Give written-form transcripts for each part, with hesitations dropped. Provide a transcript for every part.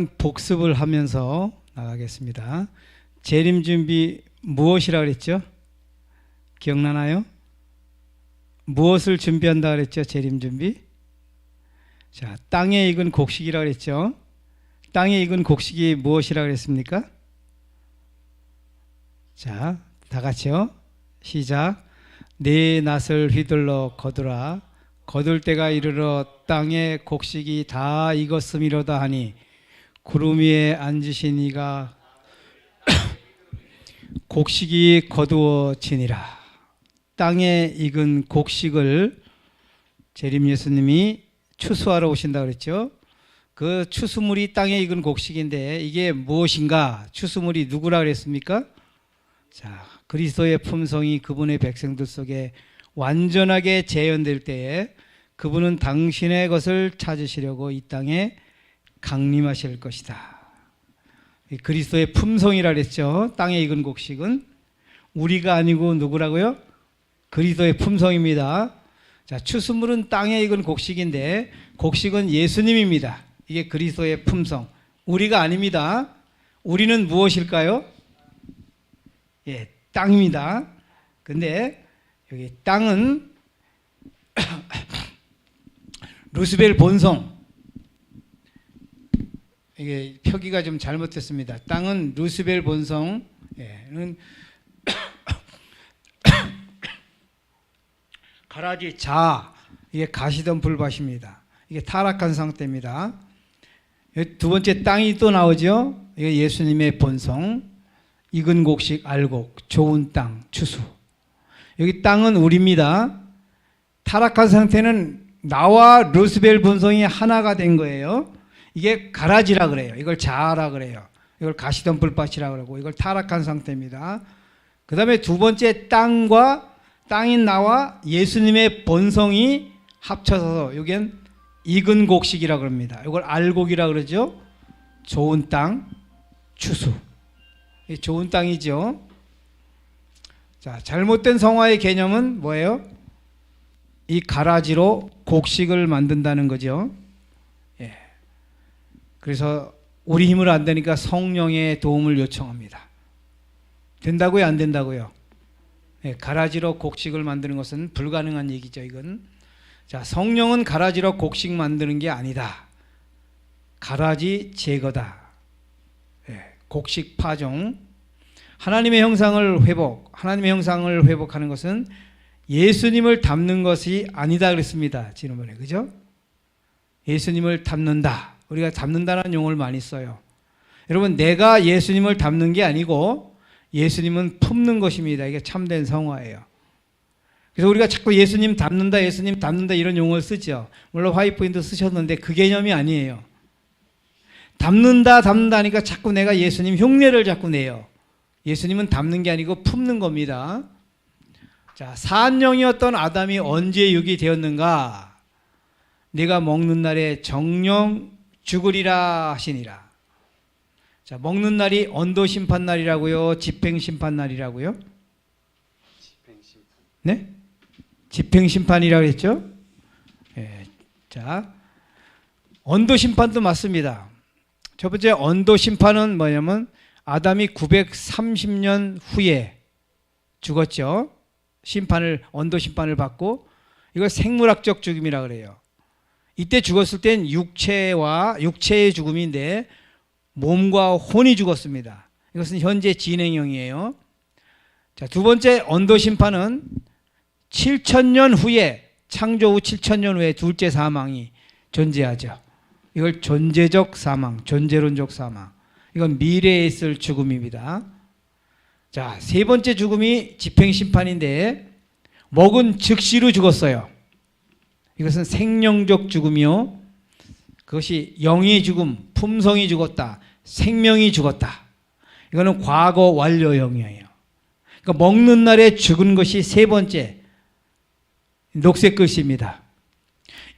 복습을 하면서 나가겠습니다. 재림 준비 무엇이라 그랬죠? 기억나나요? 무엇을 준비한다 그랬죠? 재림 준비. 자, 땅에 익은 곡식이라 그랬죠? 땅에 익은 곡식이 무엇이라 그랬습니까? 자, 다 같이요. 시작. 네 낫을 휘둘러 거두라. 거둘 때가 이르러 땅에 곡식이 다 익었음이로다 하니 구름 위에 앉으신 이가 곡식이 거두어지니라. 땅에 익은 곡식을 재림 예수님이 추수하러 오신다 그랬죠. 그 추수물이 땅에 익은 곡식인데 이게 무엇인가? 추수물이 누구라 그랬습니까? 자, 그리스도의 품성이 그분의 백성들 속에 완전하게 재현될 때에 그분은 당신의 것을 찾으시려고 이 땅에 강림하실 것이다. 그리스도의 품성이라 그랬죠. 땅에 익은 곡식은 우리가 아니고 누구라고요? 그리스도의 품성입니다. 자, 추수물은 땅에 익은 곡식인데 곡식은 예수님입니다. 이게 그리스도의 품성. 우리가 아닙니다. 우리는 무엇일까요? 예, 땅입니다. 근데 여기 땅은 루스벨 본성. 이게 표기가 좀 잘못됐습니다. 땅은 루스벨 본성은 가라지 자, 이게 가시던 불밭입니다. 이게 타락한 상태입니다. 두 번째 땅이 또 나오죠. 이게 예수님의 본성, 익은 곡식, 알곡, 좋은 땅, 추수. 여기 땅은 우리입니다. 타락한 상태는 나와 루스벨 본성이 하나가 된 거예요. 이게 가라지라 그래요. 이걸 자아라 그래요. 이걸 가시던 불밭이라 그러고 이걸 타락한 상태입니다. 그 다음에 두 번째 땅인 나와 예수님의 본성이 합쳐서 여기엔 익은 곡식이라 그럽니다. 이걸 알곡이라 그러죠. 좋은 땅, 추수. 좋은 땅이죠. 자, 잘못된 성화의 개념은 뭐예요? 이 가라지로 곡식을 만든다는 거죠. 예. 그래서 우리 힘으로 안 되니까 성령의 도움을 요청합니다. 된다고요? 안 된다고요? 예, 가라지로 곡식을 만드는 것은 불가능한 얘기죠. 이건. 자, 성령은 가라지로 곡식 만드는 게 아니다. 가라지 제거다. 예, 곡식 파종. 하나님의 형상을 회복하는 것은 예수님을 닮는 것이 아니다 그랬습니다. 지난번에. 그죠? 예수님을 닮는다. 우리가 닮는다는 용어를 많이 써요. 여러분, 내가 예수님을 닮는 게 아니고 예수님은 품는 것입니다. 이게 참된 성화예요. 그래서 우리가 자꾸 예수님 닮는다 이런 용어를 쓰죠. 물론 화이트포인트 쓰셨는데 그 개념이 아니에요. 닮는다 하니까 자꾸 내가 예수님 흉내를 자꾸 내요. 예수님은 닮는 게 아니고 품는 겁니다. 자, 산영이었던 아담이 언제 육이 되었는가? 네가 먹는 날에 정령 죽으리라 하시니라. 자, 먹는 날이 언도 심판 날이라고요? 집행 심판 날이라고요? 네? 집행 심판이라고 했죠? 예. 자, 언도 심판도 맞습니다. 첫 번째 언도 심판은 뭐냐면 아담이 930년 후에 죽었죠. 언도 심판을 받고 이걸 생물학적 죽음이라 그래요. 이때 죽었을 땐 육체의 죽음인데 몸과 혼이 죽었습니다. 이것은 현재 진행형이에요. 자, 두 번째 언도 심판은 7,000년 후에 창조 후 7,000년 후에 둘째 사망이 존재하죠. 이걸 존재적 사망, 존재론적 사망. 이건 미래에 있을 죽음입니다. 자, 세 번째 죽음이 집행심판인데 먹은 즉시로 죽었어요. 이것은 생명적 죽음이요. 그것이 영의 죽음, 품성이 죽었다. 생명이 죽었다. 이거는 과거 완료형이에요. 그러니까 먹는 날에 죽은 것이 세 번째 녹색 글씨입니다.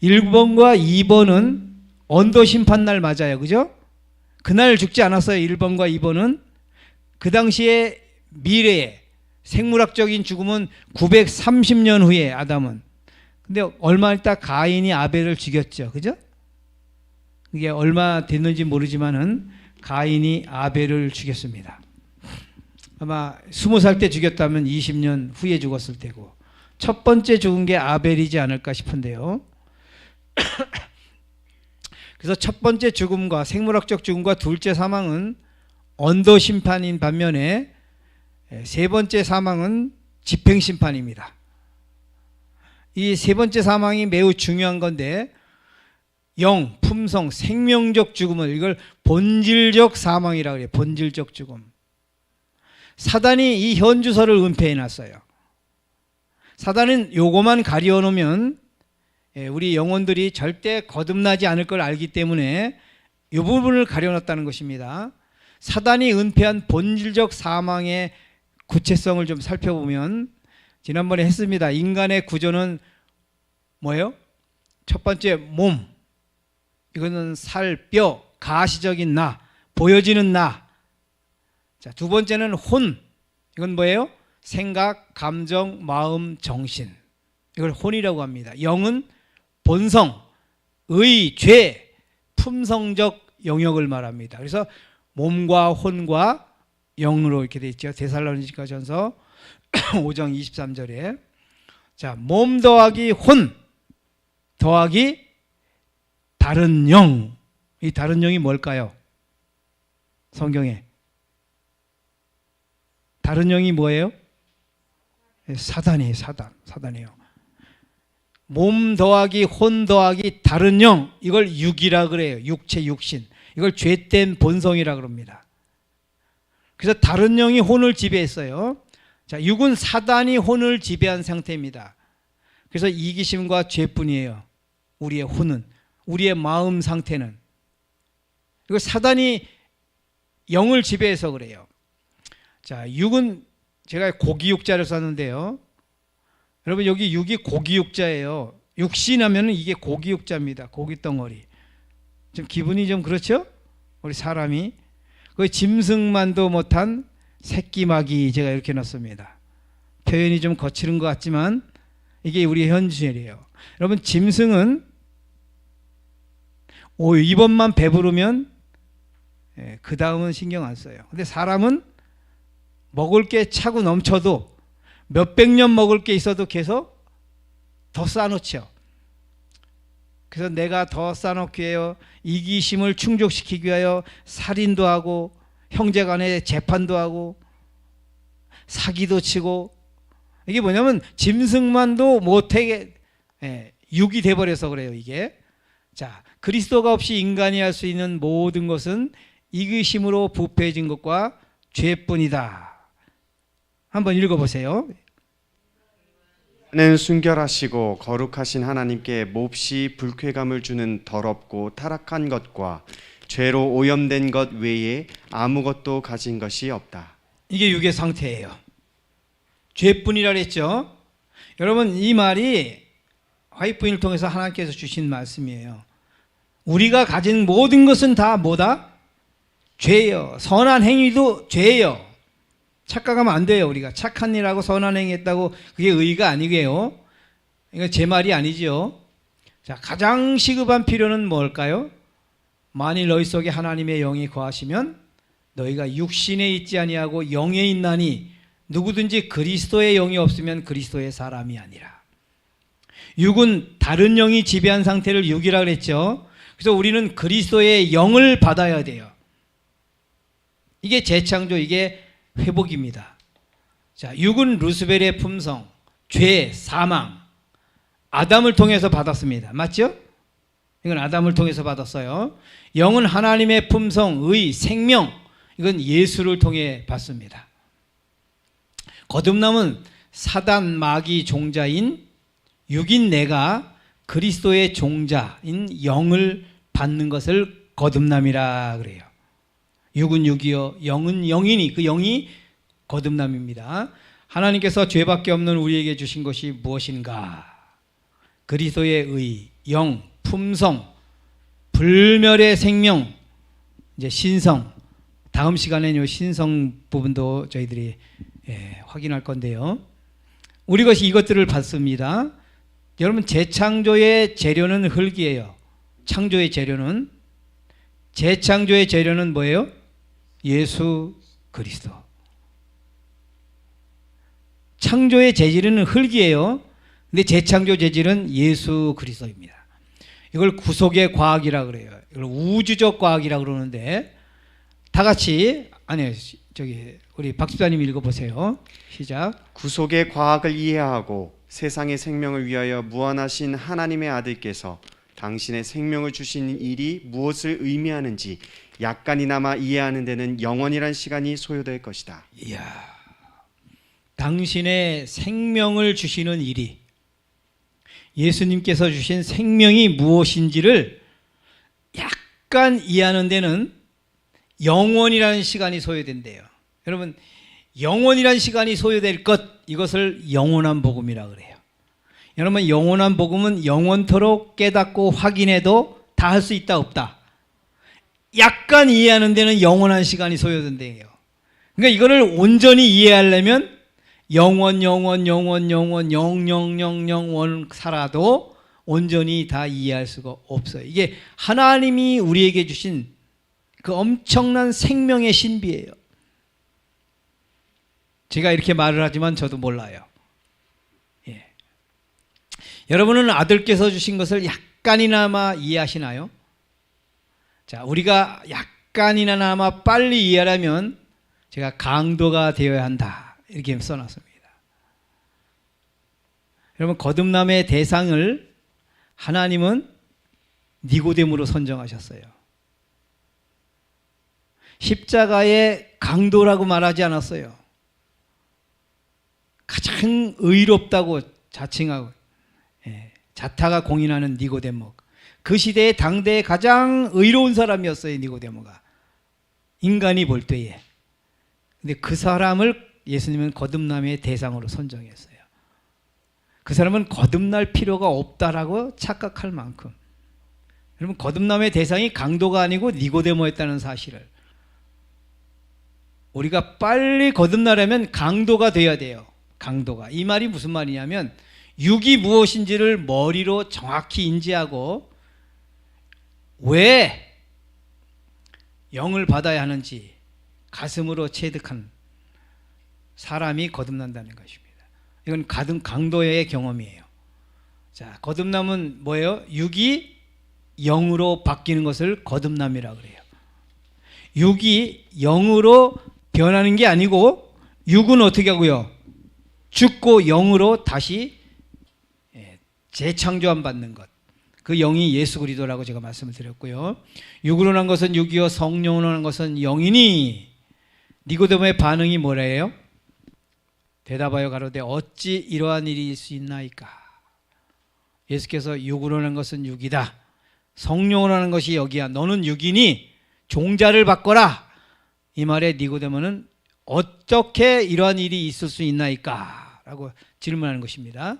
1번과 2번은 언도 심판날 맞아요. 그죠? 그날 죽지 않았어요. 1번과 2번은. 그 당시에 미래에 생물학적인 죽음은 930년 후에 아담은. 근데 얼마 있다 가인이 아벨을 죽였죠. 그죠? 이게 얼마 됐는지 모르지만은 가인이 아벨을 죽였습니다. 아마 20살 때 죽였다면 20년 후에 죽었을 테고 첫 번째 죽은 게 아벨이지 않을까 싶은데요. 그래서 첫 번째 죽음과 생물학적 죽음과 둘째 사망은 언도 심판인 반면에 세 번째 사망은 집행 심판입니다. 이 세 번째 사망이 매우 중요한 건데 영, 품성, 생명적 죽음을 이걸 본질적 사망이라고 그래요. 본질적 죽음. 사단이 이 현주소를 은폐해 놨어요. 사단은 요거만 가려 놓으면 우리 영혼들이 절대 거듭나지 않을 걸 알기 때문에 이 부분을 가려놨다는 것입니다. 사단이 은폐한 본질적 사망의 구체성을 좀 살펴보면 지난번에 했습니다. 인간의 구조는 뭐예요? 첫 번째 몸, 이거는 살, 뼈, 가시적인 나, 보여지는 나. 자, 두 번째는 혼, 이건 뭐예요? 생각, 감정, 마음, 정신. 이걸 혼이라고 합니다. 영은 본성, 의, 죄, 품성적 영역을 말합니다. 그래서 몸과 혼과 영으로 이렇게 되어 있죠. 데살로니가전서 5장 23절에 자, 몸 더하기 혼 더하기 다른 영. 이 다른 영이 뭘까요? 성경에 다른 영이 뭐예요? 사단이에요. 사단이에요. 몸 더하기 혼 더하기 다른 영, 이걸 육이라 그래요. 육체, 육신. 이걸 죄된 본성이라 그럽니다. 그래서 다른 영이 혼을 지배했어요. 자, 육은 사단이 혼을 지배한 상태입니다. 그래서 이기심과 죄뿐이에요. 우리의 혼은, 우리의 마음 상태는. 이거 사단이 영을 지배해서 그래요. 자, 육은 제가 고기육자를 썼는데요. 여러분 여기 육이 고기육자예요. 육신하면 이게 고기육자입니다. 고기덩어리. 좀 기분이 좀 그렇죠? 우리 사람이 그 짐승만도 못한 새끼마귀, 제가 이렇게 넣습니다. 표현이 좀 거칠은 것 같지만 이게 우리 현실이에요. 여러분 짐승은 이번만 배부르면 그 다음은 신경 안 써요. 근데 사람은 먹을 게 차고 넘쳐도 몇백 년 먹을 게 있어도 계속 더 쌓아놓죠. 그래서 내가 더 쌓아놓기 위하여 이기심을 충족시키기 위하여 살인도 하고 형제간에 재판도 하고 사기도 치고, 이게 뭐냐면 짐승만도 못하게 육이 돼버려서 그래요. 이게 자, 그리스도가 없이 인간이 할 수 있는 모든 것은 이기심으로 부패해진 것과 죄뿐이다. 한번 읽어보세요. 는 순결하시고 거룩하신 하나님께 몹시 불쾌감을 주는 더럽고 타락한 것과 죄로 오염된 것 외에 아무것도 가진 것이 없다. 이게 육의 상태예요. 죄뿐이라 그랬죠. 여러분 이 말이 화이트부인을 통해서 하나님께서 주신 말씀이에요. 우리가 가진 모든 것은 다 뭐다? 죄예요. 선한 행위도 죄예요. 착각하면 안 돼요. 우리가 착한 일하고 선한 행위 했다고 그게 의의가 아니게요. 이거 제 말이 아니죠. 자, 가장 시급한 필요는 뭘까요? 만일 너희 속에 하나님의 영이 거하시면 너희가 육신에 있지 아니하고 영에 있나니 누구든지 그리스도의 영이 없으면 그리스도의 사람이 아니라. 육은 다른 영이 지배한 상태를 육이라 그랬죠. 그래서 우리는 그리스도의 영을 받아야 돼요. 이게 재창조, 이게 회복입니다. 자, 육은 루스벨의 품성, 죄, 사망, 아담을 통해서 받았습니다. 맞죠? 이건 아담을 통해서 받았어요. 영은 하나님의 품성, 의, 생명, 이건 예수를 통해 받습니다. 거듭남은 사단, 마귀 종자인 육인 내가 그리스도의 종자인 영을 받는 것을 거듭남이라 그래요. 육은 육이요 영은 영이니 그 영이 거듭남입니다. 하나님께서 죄밖에 없는 우리에게 주신 것이 무엇인가? 그리스도의 의, 영, 품성, 불멸의 생명, 이제 신성. 다음 시간에는 이 신성 부분도 저희들이 확인할 건데요. 우리 것이 이것들을 받습니다. 여러분 재창조의 재료는 흙이에요. 창조의 재료는. 재창조의 재료는 뭐예요? 예수 그리스도. 창조의 재질은 흙이에요. 근데 재창조 재질은 예수 그리스도입니다. 이걸 구속의 과학이라 그래요. 이걸 우주적 과학이라 그러는데 다 같이 우리 박 집사님 읽어보세요. 시작. 구속의 과학을 이해하고 세상의 생명을 위하여 무한하신 하나님의 아들께서 당신의 생명을 주신 일이 무엇을 의미하는지 약간이나마 이해하는 데는 영원이란 시간이 소요될 것이다. 이야, 당신의 생명을 주시는 일이, 예수님께서 주신 생명이 무엇인지를 약간 이해하는 데는 영원이라는 시간이 소요된대요. 여러분, 영원이라는 시간이 소요될 것, 이것을 영원한 복음이라 그래요. 여러분, 영원한 복음은 영원토록 깨닫고 확인해도 다 할 수 있다 없다. 약간 이해하는 데는 영원한 시간이 소요된대요. 그러니까 이거를 온전히 이해하려면 영원 살아도 온전히 다 이해할 수가 없어요. 이게 하나님이 우리에게 주신 그 엄청난 생명의 신비예요. 제가 이렇게 말을 하지만 저도 몰라요. 예. 여러분은 아들께서 주신 것을 약간이나마 이해하시나요? 자, 우리가 약간이나마 빨리 이해하려면 제가 강도가 되어야 한다, 이렇게 써놨습니다. 여러분, 거듭남의 대상을 하나님은 니고데모로 선정하셨어요. 십자가의 강도라고 말하지 않았어요. 가장 의롭다고 자칭하고 자타가 공인하는 니고데모, 그 시대의 당대의 가장 의로운 사람이었어요. 니고데모가 인간이 볼 때에. 근데 그 사람을 예수님은 거듭남의 대상으로 선정했어요. 그 사람은 거듭날 필요가 없다라고 착각할 만큼. 여러분, 거듭남의 대상이 강도가 아니고 니고데모였다는 사실을, 우리가 빨리 거듭나려면 강도가 돼야 돼요. 강도가. 이 말이 무슨 말이냐면 육이 무엇인지를 머리로 정확히 인지하고 왜 영을 받아야 하는지 가슴으로 체득한 사람이 거듭난다는 것입니다. 이건 강도의 경험이에요. 자, 거듭남은 뭐예요? 육이 영으로 바뀌는 것을 거듭남이라고 그래요. 육이 영으로 변하는 게 아니고, 육은 어떻게 하고요? 죽고 영으로 다시 재창조함 받는 것. 그 영이 예수 그리스도라고 제가 말씀을 드렸고요. 육으로 난 것은 육이요 성령으로 난 것은 영이니. 니고데모의 반응이 뭐래요? 대답하여 가로되 어찌 이러한 일이 있을 수 있나이까. 예수께서 육으로 난 것은 육이다, 성령으로 난 것이 여기야, 너는 육이니 종자를 바꿔라. 이 말에 니고데모는 어떻게 이러한 일이 있을 수 있나이까 라고 질문하는 것입니다.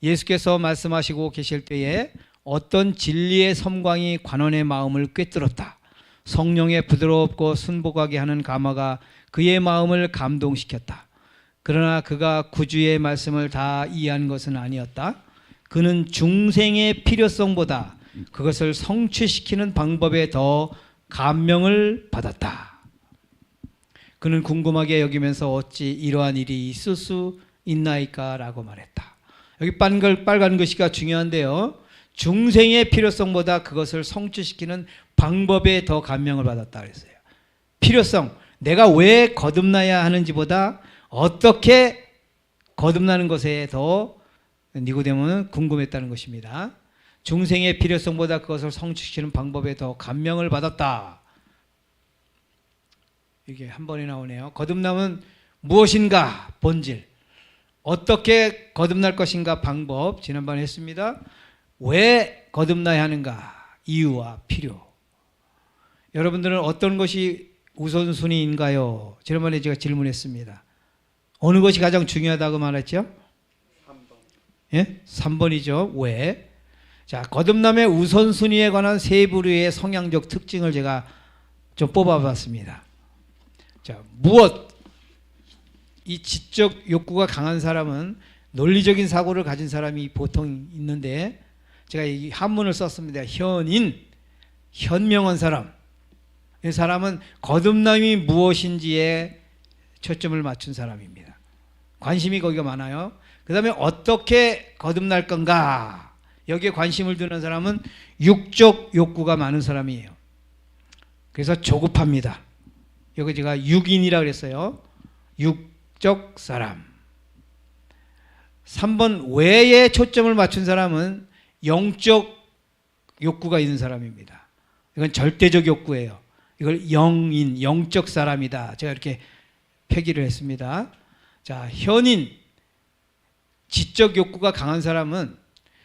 예수께서 말씀하시고 계실 때에 어떤 진리의 섬광이 관원의 마음을 꿰뚫었다. 성령의 부드럽고 순복하게 하는 감화가 그의 마음을 감동시켰다. 그러나 그가 구주의 말씀을 다 이해한 것은 아니었다. 그는 중생의 필요성보다 그것을 성취시키는 방법에 더 감명을 받았다. 그는 궁금하게 여기면서 어찌 이러한 일이 있을 수 있나이까 라고 말했다. 여기 빨간 글씨가 중요한데요. 중생의 필요성보다 그것을 성취시키는 방법에 더 감명을 받았다 그랬어요. 필요성, 내가 왜 거듭나야 하는지보다 어떻게 거듭나는 것에 더 니고데모는 궁금했다는 것입니다. 중생의 필요성보다 그것을 성취시키는 방법에 더 감명을 받았다. 이게 한 번에 나오네요. 거듭남은 무엇인가? 본질. 어떻게 거듭날 것인가? 방법. 지난번에 했습니다. 왜 거듭나야 하는가? 이유와 필요. 여러분들은 어떤 것이 우선순위인가요? 지난번에 제가 질문했습니다. 어느 것이 가장 중요하다고 말했죠? 3번. 예? 3번이죠. 왜? 자, 거듭남의 우선순위에 관한 세 부류의 성향적 특징을 제가 좀 뽑아봤습니다. 자, 무엇? 이 지적 욕구가 강한 사람은, 논리적인 사고를 가진 사람이 보통 있는데, 제가 이 한문을 썼습니다. 현인, 현명한 사람, 이 사람은 거듭남이 무엇인지에 초점을 맞춘 사람입니다. 관심이 거기가 많아요. 그 다음에 어떻게 거듭날 건가? 여기에 관심을 두는 사람은 육적 욕구가 많은 사람이에요. 그래서 조급합니다. 여기 제가 육인이라고 그랬어요. 육적 사람. 3번 외에 초점을 맞춘 사람은 영적 욕구가 있는 사람입니다. 이건 절대적 욕구예요. 이걸 영인, 영적 사람이다. 제가 이렇게 표기를 했습니다. 자, 현인, 지적 욕구가 강한 사람은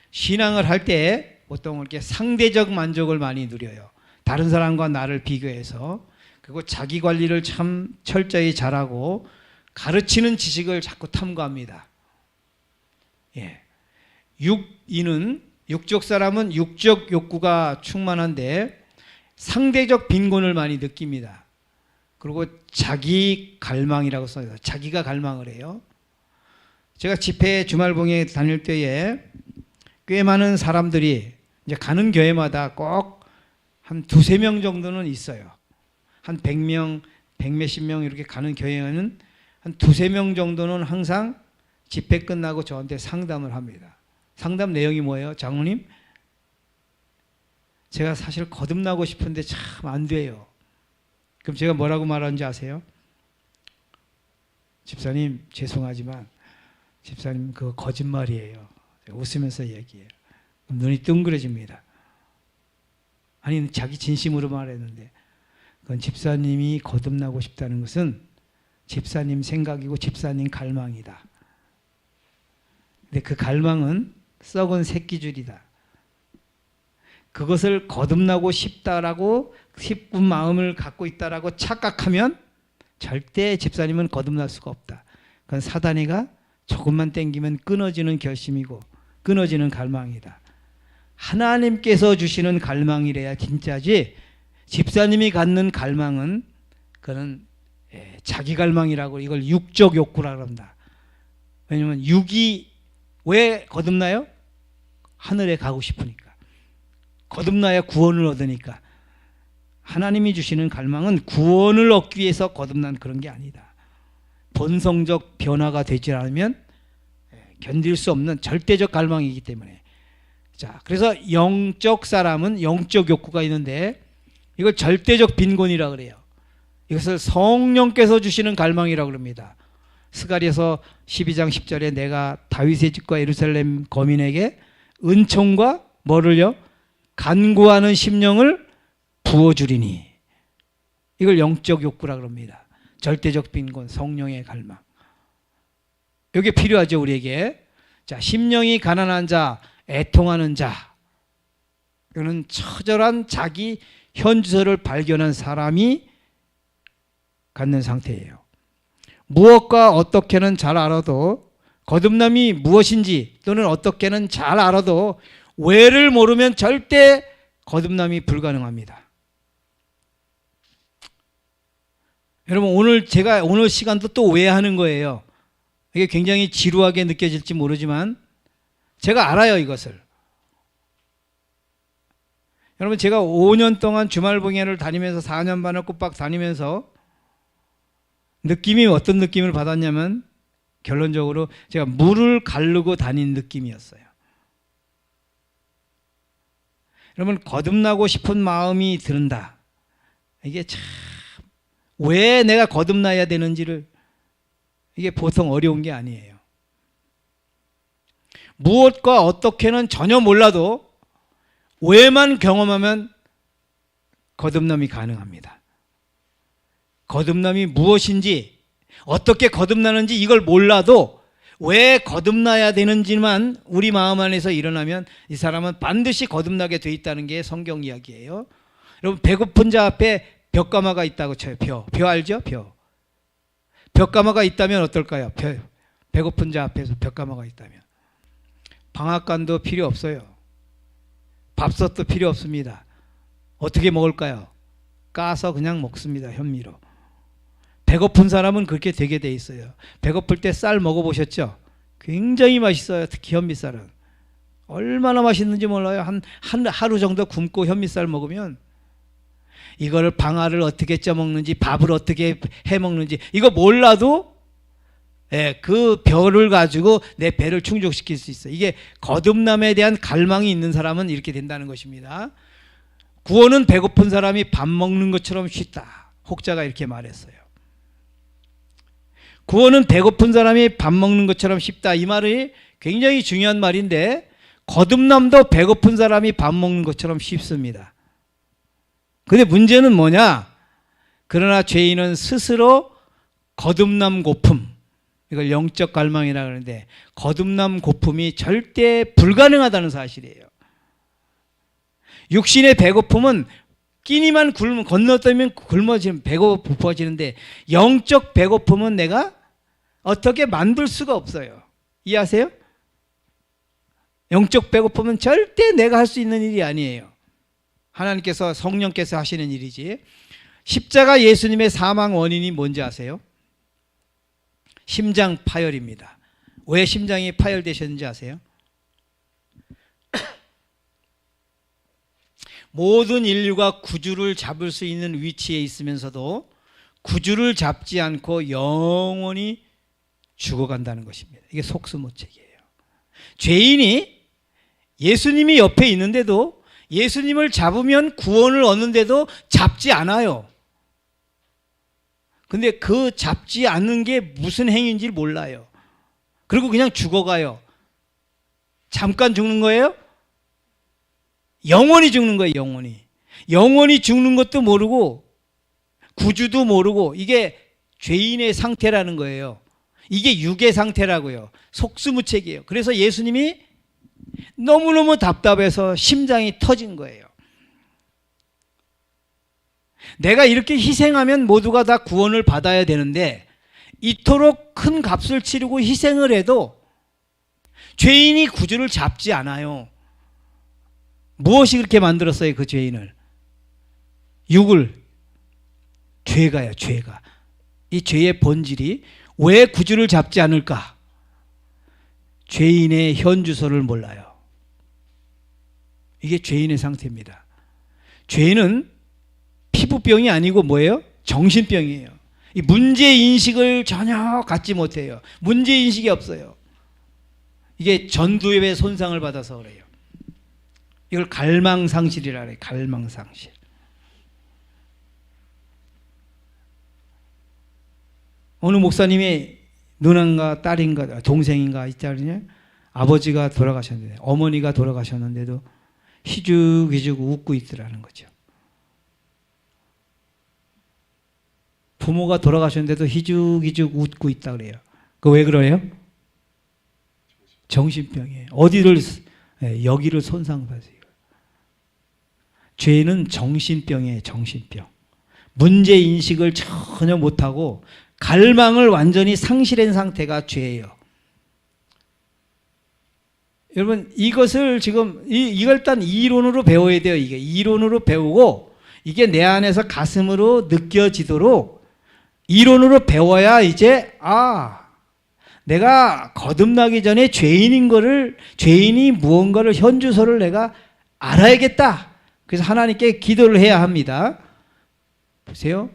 신앙을 할 때 보통 이렇게 상대적 만족을 많이 누려요. 다른 사람과 나를 비교해서. 그리고 자기 관리를 참 철저히 잘하고 가르치는 지식을 자꾸 탐구합니다. 예. 육인은, 육적 사람은 육적 욕구가 충만한데 상대적 빈곤을 많이 느낍니다. 그리고 자기 갈망이라고 써요. 자기가 갈망을 해요. 제가 집회 주말봉에 다닐 때에 꽤 많은 사람들이 이제 가는 교회마다 꼭 한 두세 명 정도는 있어요. 한 100명, 100몇십 명 이렇게 가는 교회는 한 두세 명 정도는 항상 집회 끝나고 저한테 상담을 합니다. 상담 내용이 뭐예요? 장로님, 제가 사실 거듭나고 싶은데 참 안 돼요. 그럼 제가 뭐라고 말하는지 아세요? 집사님, 죄송하지만 집사님 그거 거짓말이에요. 웃으면서 얘기해요. 그럼 눈이 둥그러집니다. 아니, 자기 진심으로 말했는데 그건 집사님이 거듭나고 싶다는 것은 집사님 생각이고 집사님 갈망이다. 근데 그 갈망은 썩은 새끼줄이다. 그것을 거듭나고 싶다라고 싶은 마음을 갖고 있다라고 착각하면 절대 집사님은 거듭날 수가 없다. 그건 사단이가 조금만 땡기면 끊어지는 결심이고 끊어지는 갈망이다. 하나님께서 주시는 갈망이래야 진짜지, 집사님이 갖는 갈망은 그는 자기 갈망이라고, 이걸 육적 욕구라고 한다. 왜냐하면 육이 왜 거듭나요? 하늘에 가고 싶으니까. 거듭나야 구원을 얻으니까. 하나님이 주시는 갈망은 구원을 얻기 위해서 거듭난 그런 게 아니다. 본성적 변화가 되지 않으면 견딜 수 없는 절대적 갈망이기 때문에. 자, 그래서 영적 사람은 영적 욕구가 있는데 이걸 절대적 빈곤이라고 그래요. 이것을 성령께서 주시는 갈망이라고 합니다. 스가랴서 12장 10절에 내가 다윗의 집과 예루살렘 거민에게 은총과 뭐를요? 간구하는 심령을 부어주리니. 이걸 영적 욕구라고 합니다. 절대적 빈곤, 성령의 갈망. 이게 필요하죠, 우리에게. 자, 심령이 가난한 자, 애통하는 자. 이거는 처절한 자기 현주소를 발견한 사람이 갖는 상태예요. 무엇과 어떻게는 잘 알아도, 거듭남이 무엇인지 또는 어떻게는 잘 알아도 왜를 모르면 절대 거듭남이 불가능합니다. 여러분, 오늘 제가 오늘 시간도 또 왜 하는 거예요? 이게 굉장히 지루하게 느껴질지 모르지만 제가 알아요, 이것을. 여러분, 제가 5년 동안 주말봉회를 다니면서 4년 반을 꼬박 다니면서 느낌이 어떤 느낌을 받았냐면 결론적으로 제가 물을 가르고 다닌 느낌이었어요. 여러분, 거듭나고 싶은 마음이 든다. 이게 참 왜 내가 거듭나야 되는지를, 이게 보통 어려운 게 아니에요. 무엇과 어떻게는 전혀 몰라도 왜만 경험하면 거듭남이 가능합니다. 거듭남이 무엇인지, 어떻게 거듭나는지 이걸 몰라도 왜 거듭나야 되는지만 우리 마음 안에서 일어나면 이 사람은 반드시 거듭나게 돼 있다는 게 성경 이야기예요. 여러분, 배고픈 자 앞에 벽가마가 있다고 쳐요. 벼 알죠? 벽가마가 있다면 어떨까요? 배고픈 자 앞에서 벽가마가 있다면. 방앗간도 필요 없어요. 밥솥도 필요 없습니다. 어떻게 먹을까요? 까서 그냥 먹습니다. 현미로. 배고픈 사람은 그렇게 되게 돼 있어요. 배고플 때 쌀 먹어보셨죠? 굉장히 맛있어요. 특히 현미쌀은. 얼마나 맛있는지 몰라요. 한 하루 정도 굶고 현미쌀 먹으면 이거를 방아를 어떻게 쪄먹는지, 밥을 어떻게 해먹는지 이거 몰라도 그 벼를 가지고 내 배를 충족시킬 수 있어. 이게 거듭남에 대한 갈망이 있는 사람은 이렇게 된다는 것입니다. 구원은 배고픈 사람이 밥 먹는 것처럼 쉽다. 혹자가 이렇게 말했어요. 구원은 배고픈 사람이 밥 먹는 것처럼 쉽다. 이 말이 굉장히 중요한 말인데 거듭남도 배고픈 사람이 밥 먹는 것처럼 쉽습니다. 근데 문제는 뭐냐? 그러나 죄인은 스스로 거듭남 고품, 이걸 영적 갈망이라고 하는데 거듭남 고품이 절대 불가능하다는 사실이에요. 육신의 배고픔은 끼니만 건너뛰면 굶어지면 배고파지는데 영적 배고픔은 내가 어떻게 만들 수가 없어요. 이해하세요? 영적 배고픔은 절대 내가 할 수 있는 일이 아니에요. 하나님께서 성령께서 하시는 일이지. 십자가 예수님의 사망 원인이 뭔지 아세요? 심장 파열입니다. 왜 심장이 파열되셨는지 아세요? 모든 인류가 구주를 잡을 수 있는 위치에 있으면서도 구주를 잡지 않고 영원히 죽어간다는 것입니다. 이게 속수무책이에요. 죄인이 예수님이 옆에 있는데도 예수님을 잡으면 구원을 얻는데도 잡지 않아요. 근데 그 잡지 않는 게 무슨 행위인지 몰라요. 그리고 그냥 죽어가요. 잠깐 죽는 거예요? 영원히 죽는 거예요. 영원히 죽는 것도 모르고 구주도 모르고 이게 죄인의 상태라는 거예요. 이게 육의 상태라고요. 속수무책이에요. 그래서 예수님이 너무너무 답답해서 심장이 터진 거예요. 내가 이렇게 희생하면 모두가 다 구원을 받아야 되는데 이토록 큰 값을 치르고 희생을 해도 죄인이 구주를 잡지 않아요. 무엇이 그렇게 만들었어요? 그 죄인을. 육을. 죄가요. 죄가. 이 죄의 본질이 왜 구주를 잡지 않을까? 죄인의 현주소를 몰라요. 이게 죄인의 상태입니다. 죄인은 피부병이 아니고 뭐예요? 정신병이에요. 이 문제인식을 전혀 갖지 못해요. 문제인식이 없어요. 이게 전두엽의 손상을 받아서 그래요. 이걸 갈망상실이라 그래요. 갈망상실. 어느 목사님이 누나인가 딸인가 동생인가 있잖아요. 아버지가 돌아가셨는데 어머니가 돌아가셨는데도 희죽희죽 웃고 있더라는 거죠. 부모가 돌아가셨는데도 희죽희죽 웃고 있다 그래요. 그 왜 그래요? 정신병이에요. 어디를 여기를 손상받아요. 죄는 정신병이에요. 정신병. 문제인식을 전혀 못하고 갈망을 완전히 상실한 상태가 죄예요. 여러분 이것을 지금 이걸 일단 이론으로 배워야 돼요. 이게 이론으로 배우고 이게 내 안에서 가슴으로 느껴지도록 이론으로 배워야 이제 내가 거듭나기 전에 죄인인 거를 죄인이 무언가를 현주소를 내가 알아야겠다. 그래서 하나님께 기도를 해야 합니다. 보세요.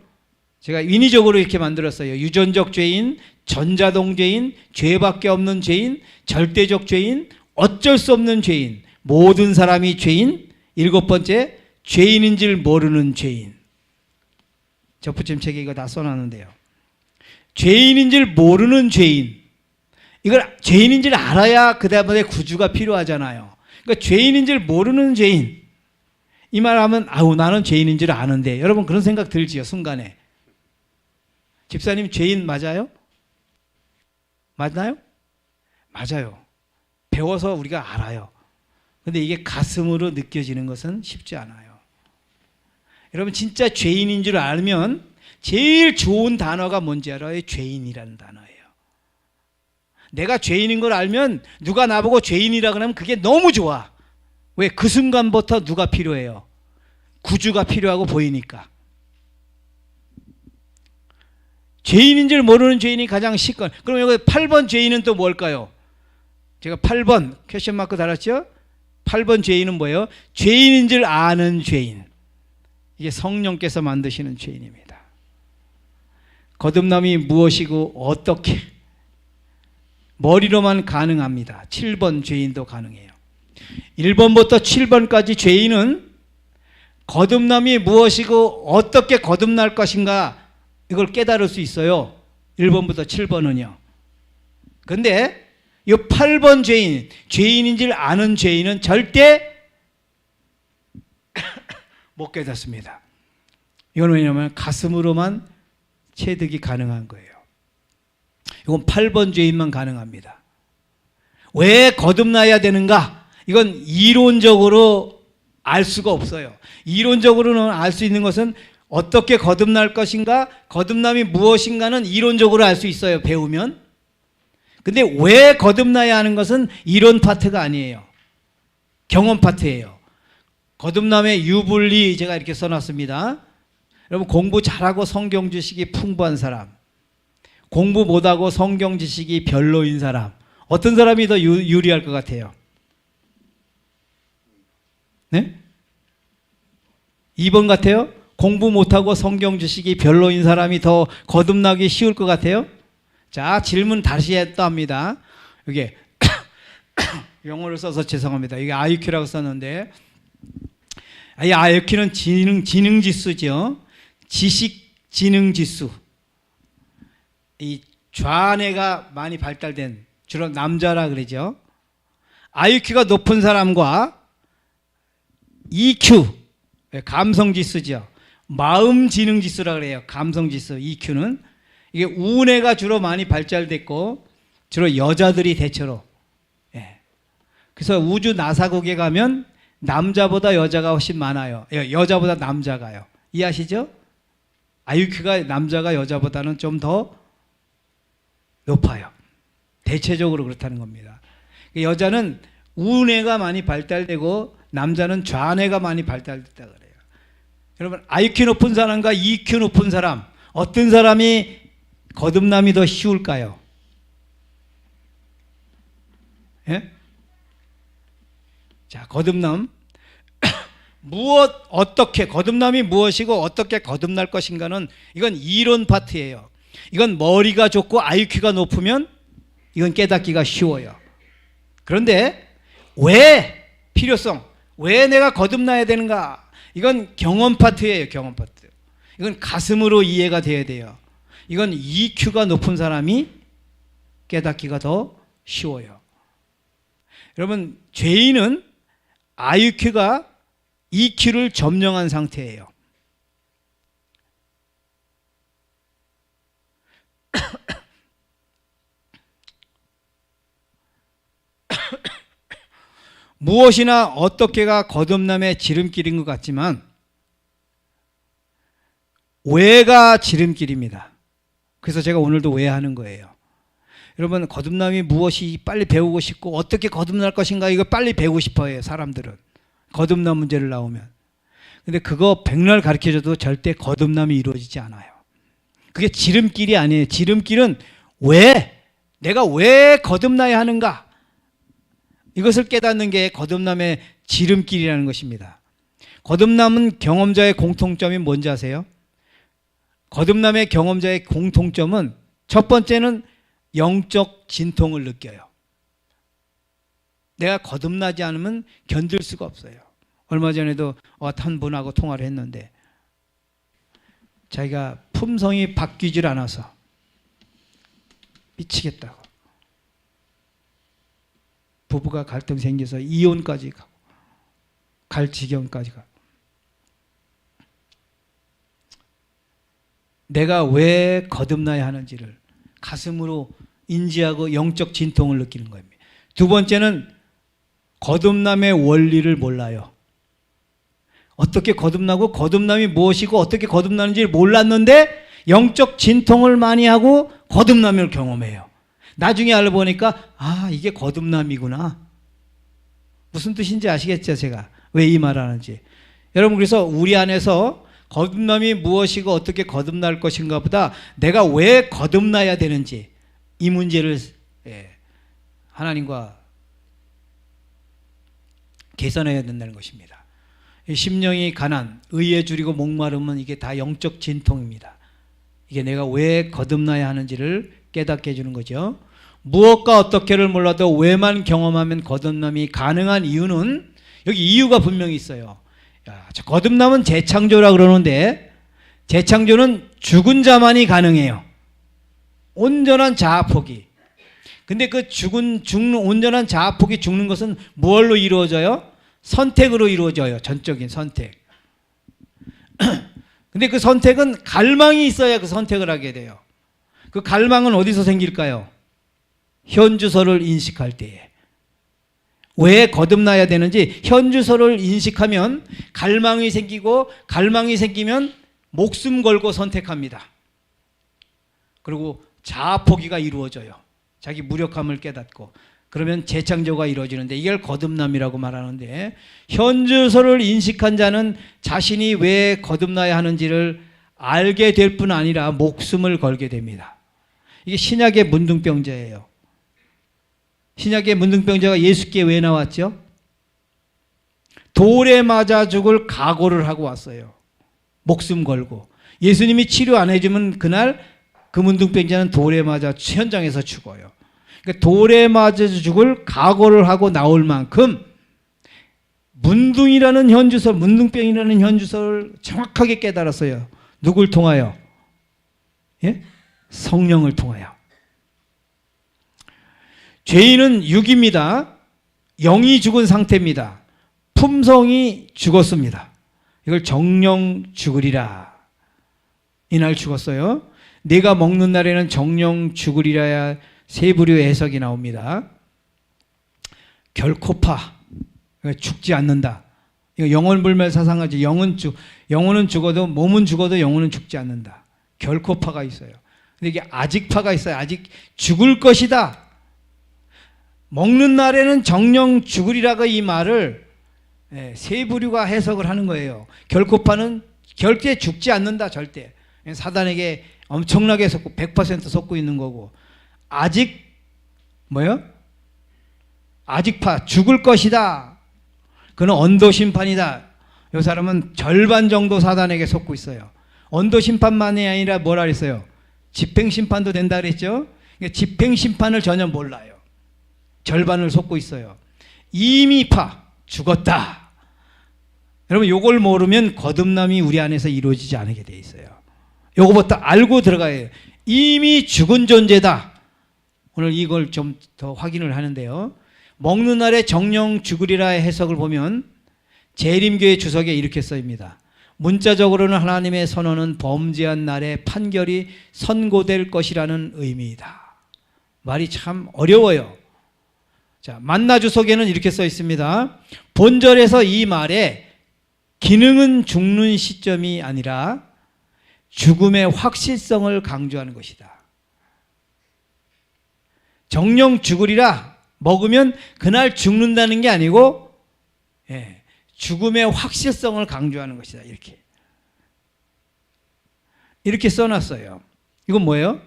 제가 인위적으로 이렇게 만들었어요. 유전적 죄인, 전자동 죄인, 죄밖에 없는 죄인, 절대적 죄인, 어쩔 수 없는 죄인, 모든 사람이 죄인. 7번째, 죄인인 줄 모르는 죄인. 접붙임책에 이거 다 써놨는데요. 죄인인 줄 모르는 죄인. 이걸 죄인인 줄 알아야 그 다음에 구주가 필요하잖아요. 그러니까 죄인인 줄 모르는 죄인. 이 말하면 나는 죄인인 줄 아는데. 여러분 그런 생각 들지요 순간에. 집사님 죄인 맞아요? 맞나요? 맞아요. 배워서 우리가 알아요. 근데 이게 가슴으로 느껴지는 것은 쉽지 않아요. 여러분 진짜 죄인인 줄 알면 제일 좋은 단어가 뭔지 알아요? 죄인이라는 단어예요. 내가 죄인인 걸 알면 누가 나보고 죄인이라 그러면 그게 너무 좋아. 왜? 그 순간부터 누가 필요해요? 구주가 필요하고 보이니까. 죄인인 줄 모르는 죄인이 가장 시건. 그럼 여기 8번 죄인은 또 뭘까요? 제가 8번 퀘스천 마크 달았죠? 8번 죄인은 뭐예요? 죄인인 줄 아는 죄인. 이게 성령께서 만드시는 죄인입니다. 거듭남이 무엇이고 어떻게? 머리로만 가능합니다. 7번 죄인도 가능해요. 1번부터 7번까지 죄인은 거듭남이 무엇이고 어떻게 거듭날 것인가 이걸 깨달을 수 있어요. 1번부터 7번은요. 근데 이 8번 죄인, 죄인인 줄 아는 죄인은 절대 못 깨닫습니다. 이건 왜냐하면 가슴으로만 체득이 가능한 거예요. 이건 8번 죄인만 가능합니다. 왜 거듭나야 되는가? 이건 이론적으로 알 수가 없어요. 이론적으로는 알 수 있는 것은 어떻게 거듭날 것인가, 거듭남이 무엇인가는 이론적으로 알 수 있어요. 배우면. 근데 왜 거듭나야 하는 것은 이론 파트가 아니에요. 경험 파트예요. 거듭남의 유불리 제가 이렇게 써놨습니다. 여러분 공부 잘하고 성경 지식이 풍부한 사람, 공부 못하고 성경 지식이 별로인 사람, 어떤 사람이 더 유리할 것 같아요? 네? 2번 같아요? 공부 못하고 성경 지식이 별로인 사람이 더 거듭나기 쉬울 것 같아요? 자, 질문 다시 했답니다. 이게 영어를 써서 죄송합니다. 이게 IQ라고 썼는데, 이 IQ는 지능 지수죠. 지식 지능 지수. 이 좌뇌가 많이 발달된, 주로 남자라 그러죠. IQ가 높은 사람과 EQ, 감성 지수죠. 마음 지능 지수라 그래요. 감성 지수 EQ는 이게 우뇌가 주로 많이 발달됐고 주로 여자들이 대체로. 그래서 우주 나사국에 가면 남자보다 여자가 훨씬 많아요. 여자보다 남자가요. 이해하시죠? IQ가 남자가 여자보다는 좀 더 높아요. 대체적으로 그렇다는 겁니다. 여자는 우뇌가 많이 발달되고 남자는 좌뇌가 많이 발달됐다 그래요. 여러분 IQ 높은 사람과 EQ 높은 사람 어떤 사람이 거듭남이 더 쉬울까요? 예? 자, 거듭남 어떻게 거듭남이 무엇이고 어떻게 거듭날 것인가는 이건 이론 파트예요. 이건 머리가 좋고 IQ가 높으면 이건 깨닫기가 쉬워요. 그런데 왜 필요성, 왜 내가 거듭나야 되는가? 이건 경험 파트예요. 경험 파트. 이건 가슴으로 이해가 돼야 돼요. 이건 EQ가 높은 사람이 깨닫기가 더 쉬워요. 여러분 죄인은 IQ가 EQ를 점령한 상태예요. 무엇이나 어떻게가 거듭남의 지름길인 것 같지만 왜가 지름길입니다. 그래서 제가 오늘도 왜 하는 거예요. 여러분 거듭남이 무엇이 빨리 배우고 싶고 어떻게 거듭날 것인가 이거 빨리 배우고 싶어요. 사람들은 거듭남 문제를 나오면. 근데 그거 백날 가르쳐줘도 절대 거듭남이 이루어지지 않아요. 그게 지름길이 아니에요. 지름길은 왜? 내가 왜 거듭나야 하는가? 이것을 깨닫는 게 거듭남의 지름길이라는 것입니다. 거듭남은 경험자의 공통점이 뭔지 아세요? 거듭남의 경험자의 공통점은 첫 번째는 영적 진통을 느껴요. 내가 거듭나지 않으면 견딜 수가 없어요. 얼마 전에도 한 분하고 통화를 했는데 자기가 품성이 바뀌질 않아서 미치겠다고. 부부가 갈등 생겨서 이혼까지 가고 갈 지경까지 가고. 내가 왜 거듭나야 하는지를 가슴으로 인지하고 영적 진통을 느끼는 겁니다. 두 번째는 거듭남의 원리를 몰라요. 어떻게 거듭나고 거듭남이 무엇이고 어떻게 거듭나는지 몰랐는데 영적 진통을 많이 하고 거듭남을 경험해요. 나중에 알고 보니까 이게 거듭남이구나. 무슨 뜻인지 아시겠죠? 제가 왜 이 말 하는지. 여러분 그래서 우리 안에서 거듭남이 무엇이고 어떻게 거듭날 것인가 보다 내가 왜 거듭나야 되는지 이 문제를 하나님과 개선해야 된다는 것입니다. 이 심령이 가난, 의에 줄이고 목마름은 이게 다 영적 진통입니다. 이게 내가 왜 거듭나야 하는지를 깨닫게 해주는 거죠. 무엇과 어떻게를 몰라도 왜만 경험하면 거듭남이 가능한 이유는 여기 이유가 분명히 있어요. 저 거듭남은 재창조라 그러는데 재창조는 죽은 자만이 가능해요. 온전한 자아 포기. 근데 그 온전한 자아 포기 죽는 것은 무엇로 이루어져요? 선택으로 이루어져요. 전적인 선택. 근데 그 선택은 갈망이 있어야 그 선택을 하게 돼요. 그 갈망은 어디서 생길까요? 현주소를 인식할 때에. 왜 거듭나야 되는지 현주소를 인식하면 갈망이 생기고, 갈망이 생기면 목숨 걸고 선택합니다. 그리고 자아 포기가 이루어져요. 자기 무력함을 깨닫고. 그러면 재창조가 이루어지는데 이걸 거듭남이라고 말하는데, 현주소를 인식한 자는 자신이 왜 거듭나야 하는지를 알게 될 뿐 아니라 목숨을 걸게 됩니다. 이게 신약의 문둥병자예요. 신약의 문둥병자가 예수께 왜 나왔죠? 돌에 맞아 죽을 각오를 하고 왔어요. 목숨 걸고. 예수님이 치료 안 해주면 그날 그 문둥병자는 돌에 맞아 현장에서 죽어요. 그러니까 돌에 맞아 죽을 각오를 하고 나올 만큼 문둥이라는 현주소, 문둥병이라는 현주소를 정확하게 깨달았어요. 누굴 통하여? 예? 성령을 통하여. 죄인은 육입니다. 영이 죽은 상태입니다. 품성이 죽었습니다. 이걸 정령 죽으리라. 이날 죽었어요. 내가 먹는 날에는 정령 죽으리라야 세 부류의 해석이 나옵니다. 결코파, 죽지 않는다. 이거 영혼불멸 사상하지. 영혼은 죽어도, 몸은 죽어도 영혼은 죽지 않는다. 결코파가 있어요. 근데 이게 아직파가 있어요. 아직 죽을 것이다. 먹는 날에는 정령 죽으리라가 이 말을 세 부류가 해석을 하는 거예요. 결코파는 절대 죽지 않는다. 절대. 사단에게 엄청나게 속고 100% 속고 있는 거고, 아직 뭐요? 아직파, 죽을 것이다. 그는 언도 심판이다. 이 사람은 절반 정도 사단에게 속고 있어요. 언도 심판만이 아니라 뭐라 그랬어요? 집행 심판도 된다 그랬죠? 그러니까 집행 심판을 전혀 몰라요. 절반을 속고 있어요. 이미파, 죽었다. 여러분, 요걸 모르면 거듭남이 우리 안에서 이루어지지 않게 돼 있어요. 요거부터 알고 들어가야 해요. 이미 죽은 존재다. 오늘 이걸 좀 더 확인을 하는데요. 먹는 날에 정령 죽으리라의 해석을 보면 재림교회 주석에 이렇게 써입니다. 문자적으로는 하나님의 선언은 범죄한 날에 판결이 선고될 것이라는 의미이다. 말이 참 어려워요. 자, 만나 주석에는 이렇게 써 있습니다. 본절에서 이 말에 기능은 죽는 시점이 아니라 죽음의 확실성을 강조하는 것이다. 정령 죽으리라 먹으면 그날 죽는다는 게 아니고 죽음의 확실성을 강조하는 것이다. 이렇게 써놨어요. 이건 뭐예요?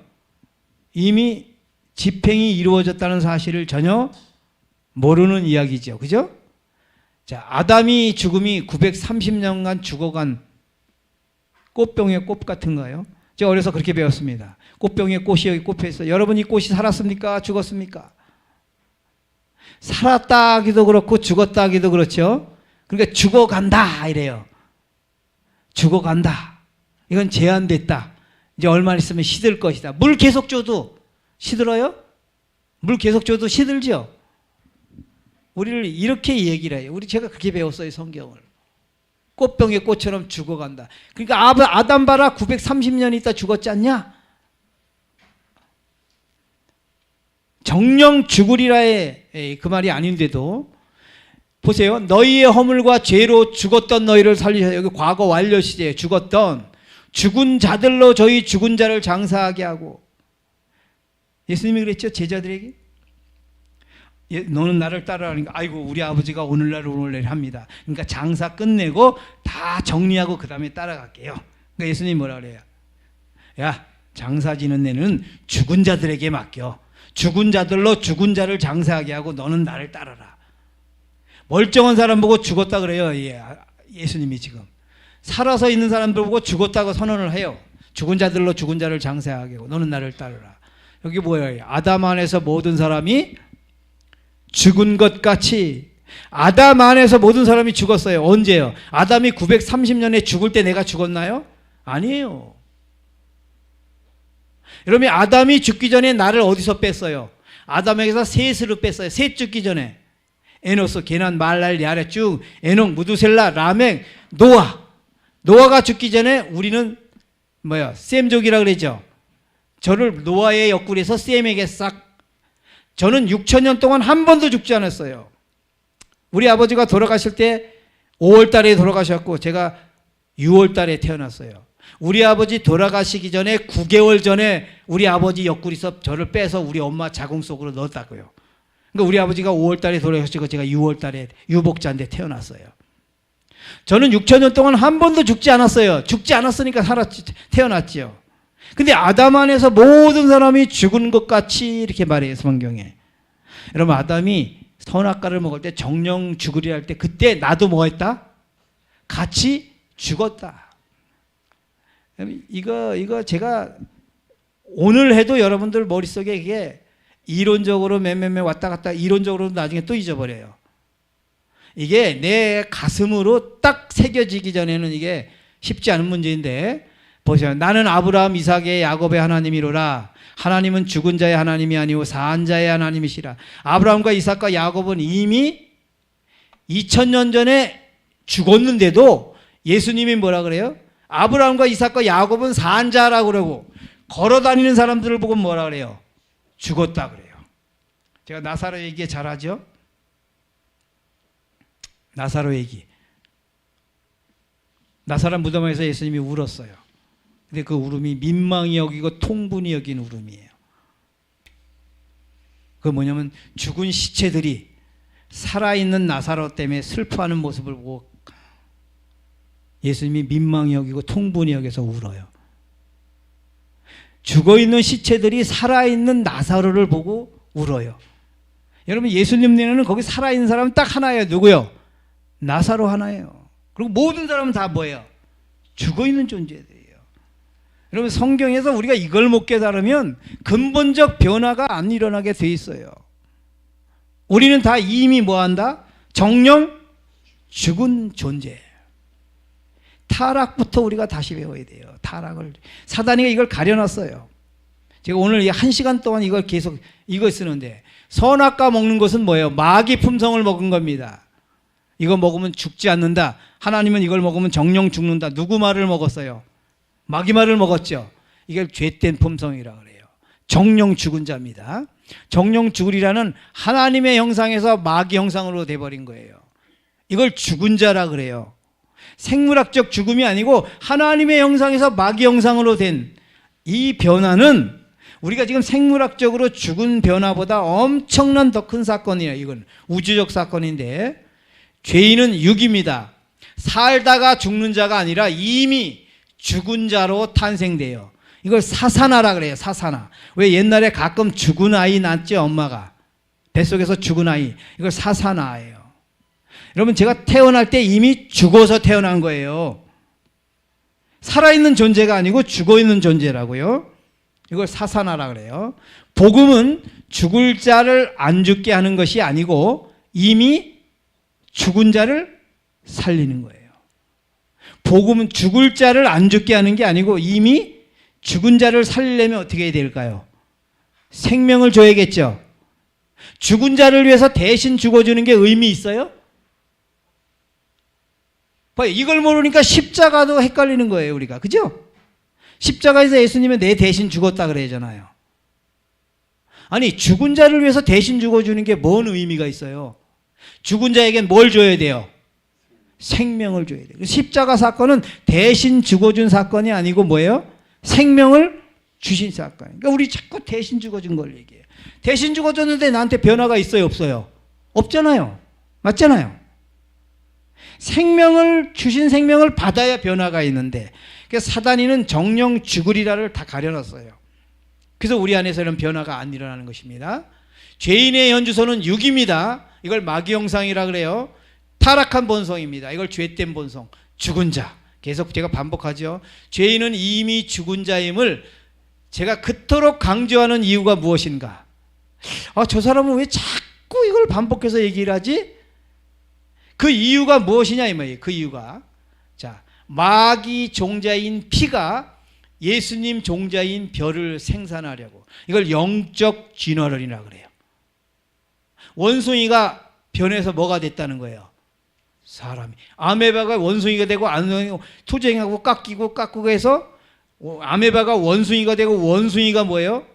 이미 집행이 이루어졌다는 사실을 전혀 모르는 이야기죠. 그죠? 자, 아담이 죽음이 930년간 죽어간 꽃병의 꽃 같은 거예요. 제가 어려서 그렇게 배웠습니다. 꽃병의 꽃이 여기 꼽혀 있어요. 여러분, 이 꽃이 살았습니까? 죽었습니까? 살았다 하기도 그렇고 죽었다 하기도 그렇죠. 그러니까 죽어간다 이래요. 죽어간다. 이건 제한됐다. 이제 얼마 있으면 시들 것이다. 물 계속 줘도 시들어요? 물 계속 줘도 시들죠? 우리를 이렇게 얘기를 해요. 제가 그렇게 배웠어요, 성경을. 꽃병의 꽃처럼 죽어간다. 그러니까 아담 봐라, 930년 있다 죽었지 않냐? 정령 죽으리라의 그 말이 아닌데도 보세요. 너희의 허물과 죄로 죽었던 너희를 살리셔서, 여기 과거 완료 시제에 죽었던 죽은 자들로 저희 죽은 자를 장사하게 하고, 예수님이 그랬죠, 제자들에게. 너는 나를 따라하니까 아이고 우리 아버지가 오늘날 합니다. 그러니까 장사 끝내고 다 정리하고 그 다음에 따라갈게요. 그러니까 예수님이 뭐라 그래요? 야, 장사 지는 내는 죽은 자들에게 맡겨. 죽은 자들로 죽은 자를 장사하게 하고 너는 나를 따라라. 멀쩡한 사람 보고 죽었다 그래요. 예수님이 지금 살아서 있는 사람들 보고 죽었다고 선언을 해요. 죽은 자들로 죽은 자를 장사하게 하고 너는 나를 따르라. 여기 뭐예요? 아담 안에서 모든 사람이 죽은 것 같이. 아담 안에서 모든 사람이 죽었어요. 언제요? 아담이 930년에 죽을 때 내가 죽었나요? 아니에요. 여러분, 아담이 죽기 전에 나를 어디서 뺐어요? 아담에게서 셋으로 뺐어요. 셋 죽기 전에. 에노스, 게난, 말랄, 야렛 쭉 에녹, 무두셀라, 라멕, 노아. 노아가 죽기 전에 우리는 셈족이라 그랬죠. 저를 노아의 옆구리에서 셈에게 싹. 저는 6,000년 동안 한 번도 죽지 않았어요. 우리 아버지가 돌아가실 때 5월 달에 돌아가셨고 제가 6월 달에 태어났어요. 우리 아버지 돌아가시기 전에 9개월 전에 우리 아버지 옆구리에서 저를 빼서 우리 엄마 자궁 속으로 넣었다고요. 그러니까 우리 아버지가 5월 달에 돌아가시고 제가 6월 달에 유복자인데 태어났어요. 저는 6,000년 동안 한 번도 죽지 않았어요. 죽지 않았으니까 태어났지요. 근데 아담 안에서 모든 사람이 죽은 것 같이 이렇게 말해요, 성경에. 여러분, 아담이 선악과를 먹을 때 정령 죽으리라 할 때 그때 나도 뭐 했다? 같이 죽었다. 이거 제가 오늘 해도 여러분들 머릿속에 이게 이론적으로 몇몇몇 왔다 갔다 이론적으로 나중에 또 잊어버려요. 이게 내 가슴으로 딱 새겨지기 전에는 이게 쉽지 않은 문제인데 보세요. 나는 아브라함, 이삭의, 야곱의 하나님이로라. 하나님은 죽은 자의 하나님이 아니오 산 자의 하나님이시라. 아브라함과 이삭과 야곱은 이미 2000년 전에 죽었는데도 예수님이 뭐라 그래요? 아브라함과 이삭과 야곱은 산 자라고 그러고 걸어다니는 사람들을 보고 뭐라 그래요? 죽었다 그래요. 제가 나사로 얘기 잘하죠? 나사로 얘기. 나사로 무덤에서 예수님이 울었어요. 근데 그 울음이 민망히 여기고 통분히 여긴 울음이에요. 그게 뭐냐면 죽은 시체들이 살아있는 나사로 때문에 슬퍼하는 모습을 보고 예수님이 민망히 여기고 통분히 여겨서 울어요. 죽어있는 시체들이 살아있는 나사로를 보고 울어요. 여러분, 예수님 눈에는 거기 살아있는 사람은 딱 하나예요. 누구요? 나사로 하나예요. 그리고 모든 사람은 다 뭐예요? 죽어있는 존재들이에요. 여러분, 성경에서 우리가 이걸 못 깨달으면 근본적 변화가 안 일어나게 돼 있어요. 우리는 다 이미 뭐한다? 정령 죽은 존재. 타락부터 우리가 다시 배워야 돼요. 타락을. 사단이가 이걸 가려놨어요. 제가 오늘 1시간 동안 이걸 계속 이거 쓰는데 선악과 먹는 것은 뭐예요? 마귀 품성을 먹은 겁니다. 이거 먹으면 죽지 않는다. 하나님은 이걸 먹으면 정령 죽는다. 누구 말을 먹었어요? 마귀 말을 먹었죠. 이게 죄된 품성이라 그래요. 정령 죽은 자입니다. 정령 죽으리라는 하나님의 형상에서 마귀 형상으로 돼버린 거예요. 이걸 죽은 자라 그래요. 생물학적 죽음이 아니고 하나님의 형상에서 마귀 형상으로 된 이 변화는 우리가 지금 생물학적으로 죽은 변화보다 엄청난 더 큰 사건이에요. 이건 우주적 사건인데 죄인은 육입니다. 살다가 죽는 자가 아니라 이미 죽은 자로 탄생돼요. 이걸 사사나라 그래요. 사사나. 왜 옛날에 가끔 죽은 아이 낳았죠? 엄마가 뱃속에서 죽은 아이. 이걸 사사나예요. 여러분, 제가 태어날 때 이미 죽어서 태어난 거예요. 살아있는 존재가 아니고 죽어있는 존재라고요. 이걸 사사나라 그래요. 복음은 죽을 자를 안 죽게 하는 것이 아니고 이미 죽은 자를 살리는 거예요. 복음은 죽을 자를 안 죽게 하는 게 아니고 이미 죽은 자를 살리려면 어떻게 해야 될까요? 생명을 줘야겠죠. 죽은 자를 위해서 대신 죽어주는 게 의미 있어요? 이걸 모르니까 십자가도 헷갈리는 거예요, 우리가. 그죠? 십자가에서 예수님은 내 대신 죽었다 그러잖아요. 아니, 죽은 자를 위해서 대신 죽어주는 게 뭔 의미가 있어요? 죽은 자에겐 뭘 줘야 돼요? 생명을 줘야 돼요. 십자가 사건은 대신 죽어준 사건이 아니고 뭐예요? 생명을 주신 사건. 그러니까 우리 자꾸 대신 죽어준 걸 얘기해요. 대신 죽어줬는데 나한테 변화가 있어요, 없어요? 없잖아요. 맞잖아요. 생명을 주신 생명을 받아야 변화가 있는데 사단이는 정령 죽으리라를 다 가려놨어요. 그래서 우리 안에서는 변화가 안 일어나는 것입니다. 죄인의 현주소는 육입니다. 이걸 마귀 형상이라 그래요. 타락한 본성입니다. 이걸 죄된 본성, 죽은 자. 계속 제가 반복하죠. 죄인은 이미 죽은 자임을 제가 그토록 강조하는 이유가 무엇인가? 저 사람은 왜 자꾸 이걸 반복해서 얘기를 하지? 그 이유가 무엇이냐 이 말이에요. 그 이유가, 자, 마귀 종자인 피가 예수님 종자인 별을 생산하려고, 이걸 영적 진화론이라고 그래요. 원숭이가 변해서 뭐가 됐다는 거예요? 사람이. 아메바가 원숭이가 되고 투쟁하고 깎고 해서 아메바가 원숭이가 되고, 원숭이가 뭐예요?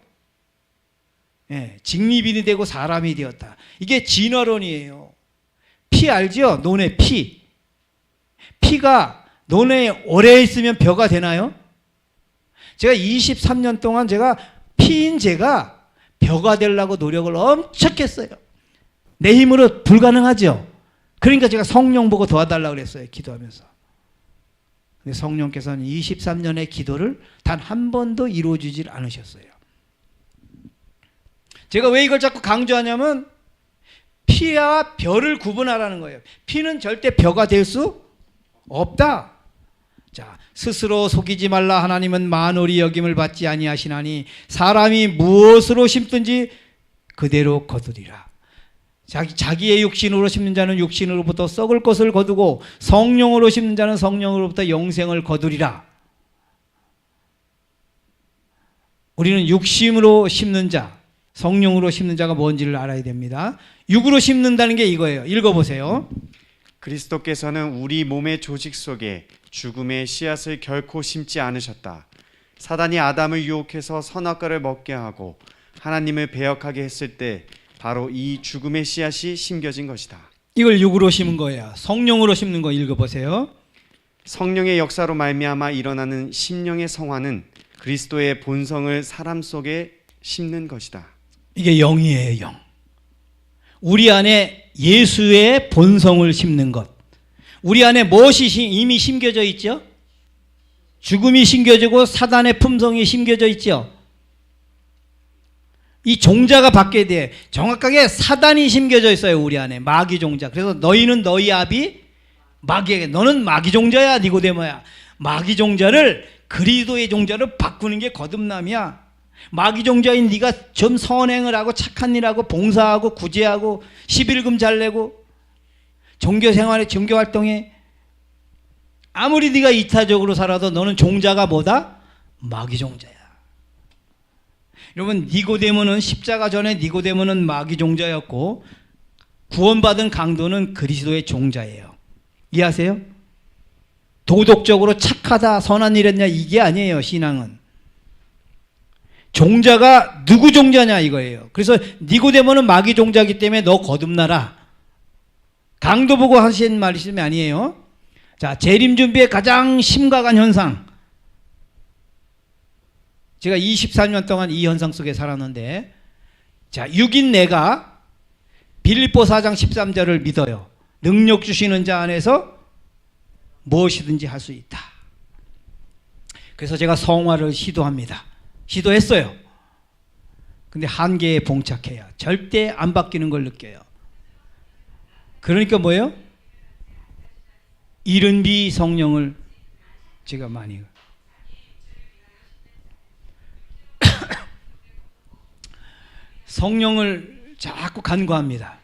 직립인이 되고 사람이 되었다. 이게 진화론이에요. 피 알죠? 논의 피. 피가 논에 오래 있으면 벼가 되나요? 제가 23년 동안 제가 피인 제가 벼가 되려고 노력을 엄청 했어요. 내 힘으로 불가능하죠. 그러니까 제가 성령 보고 도와달라고 그랬어요. 기도하면서. 근데 성령께서는 23년의 기도를 단 한 번도 이루어주질 않으셨어요. 제가 왜 이걸 자꾸 강조하냐면 피와 벼를 구분하라는 거예요. 피는 절대 벼가 될 수 없다. 자, 스스로 속이지 말라. 하나님은 만홀히 여김을 받지 아니하시나니 사람이 무엇으로 심든지 그대로 거두리라. 자기의 육신으로 심는 자는 육신으로부터 썩을 것을 거두고 성령으로 심는 자는 성령으로부터 영생을 거두리라. 우리는 육심으로 심는 자, 성령으로 심는 자가 뭔지를 알아야 됩니다. 육으로 심는다는 게 이거예요. 읽어보세요. 그리스도께서는 우리 몸의 조직 속에 죽음의 씨앗을 결코 심지 않으셨다. 사단이 아담을 유혹해서 선악과를 먹게 하고 하나님을 배역하게 했을 때 바로 이 죽음의 씨앗이 심겨진 것이다. 이걸 육으로 심은 거야. 성령으로 심는 거 읽어보세요. 성령의 역사로 말미암아 일어나는 심령의 성화는 그리스도의 본성을 사람 속에 심는 것이다. 이게 영이에요. 영. 우리 안에 예수의 본성을 심는 것. 우리 안에 무엇이 이미 심겨져 있죠? 죽음이 심겨지고 사단의 품성이 심겨져 있죠. 이 종자가 바뀌어야 돼. 정확하게 사단이 심겨져 있어요. 우리 안에 마귀 종자. 그래서 너희는 너희 아비 마귀에게, 너는 마귀 종자야 니고데모야. 마귀 종자를 그리스도의 종자로 바꾸는 게 거듭남이야. 마귀 종자인 네가 좀 선행을 하고 착한 일하고 봉사하고 구제하고 11금 잘 내고 종교생활에 종교활동에 아무리 네가 이타적으로 살아도 너는 종자가 뭐다? 마귀 종자야. 여러분, 니고데모는 십자가 전에 니고데모는 마귀 종자였고 구원받은 강도는 그리스도의 종자예요. 이해하세요? 도덕적으로 착하다 선한 일 했냐 이게 아니에요. 신앙은 종자가 누구 종자냐 이거예요. 그래서 니고데모는 마귀 종자이기 때문에 너 거듭나라. 강도 보고 하신 말씀이 아니에요. 자, 재림 준비의 가장 심각한 현상. 제가 24년 동안 이 현상 속에 살았는데, 자, 육인 내가 빌립보 4장 13절을 믿어요. 능력 주시는 자 안에서 무엇이든지 할 수 있다. 그래서 제가 성화를 시도합니다. 시도했어요. 근데 한계에 봉착해요. 절대 안 바뀌는 걸 느껴요. 그러니까 뭐예요? 이른비 성령을 제가 많이 성령을 자꾸 간구합니다.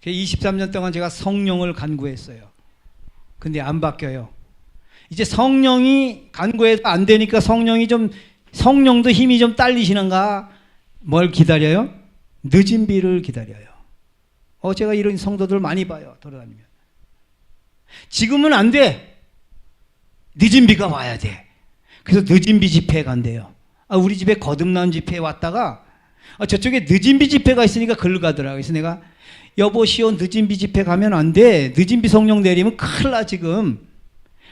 23년 동안 제가 성령을 간구했어요. 근데 안 바뀌어요. 이제 성령이 간구해도 안 되니까 성령도 힘이 좀 딸리시는가? 뭘 기다려요? 늦은 비를 기다려요. 제가 이런 성도들 많이 봐요. 돌아다니면. 지금은 안 돼. 늦은 비가 와야 돼. 그래서 늦은 비 집회에 간대요. 우리 집에 거듭난 집회에 왔다가 저쪽에 늦은 비 집회가 있으니까 글로 가더라고요. 그래서 내가 여보시오 늦은 비 집회 가면 안 돼. 늦은 비 성령 내리면 큰일 나 지금.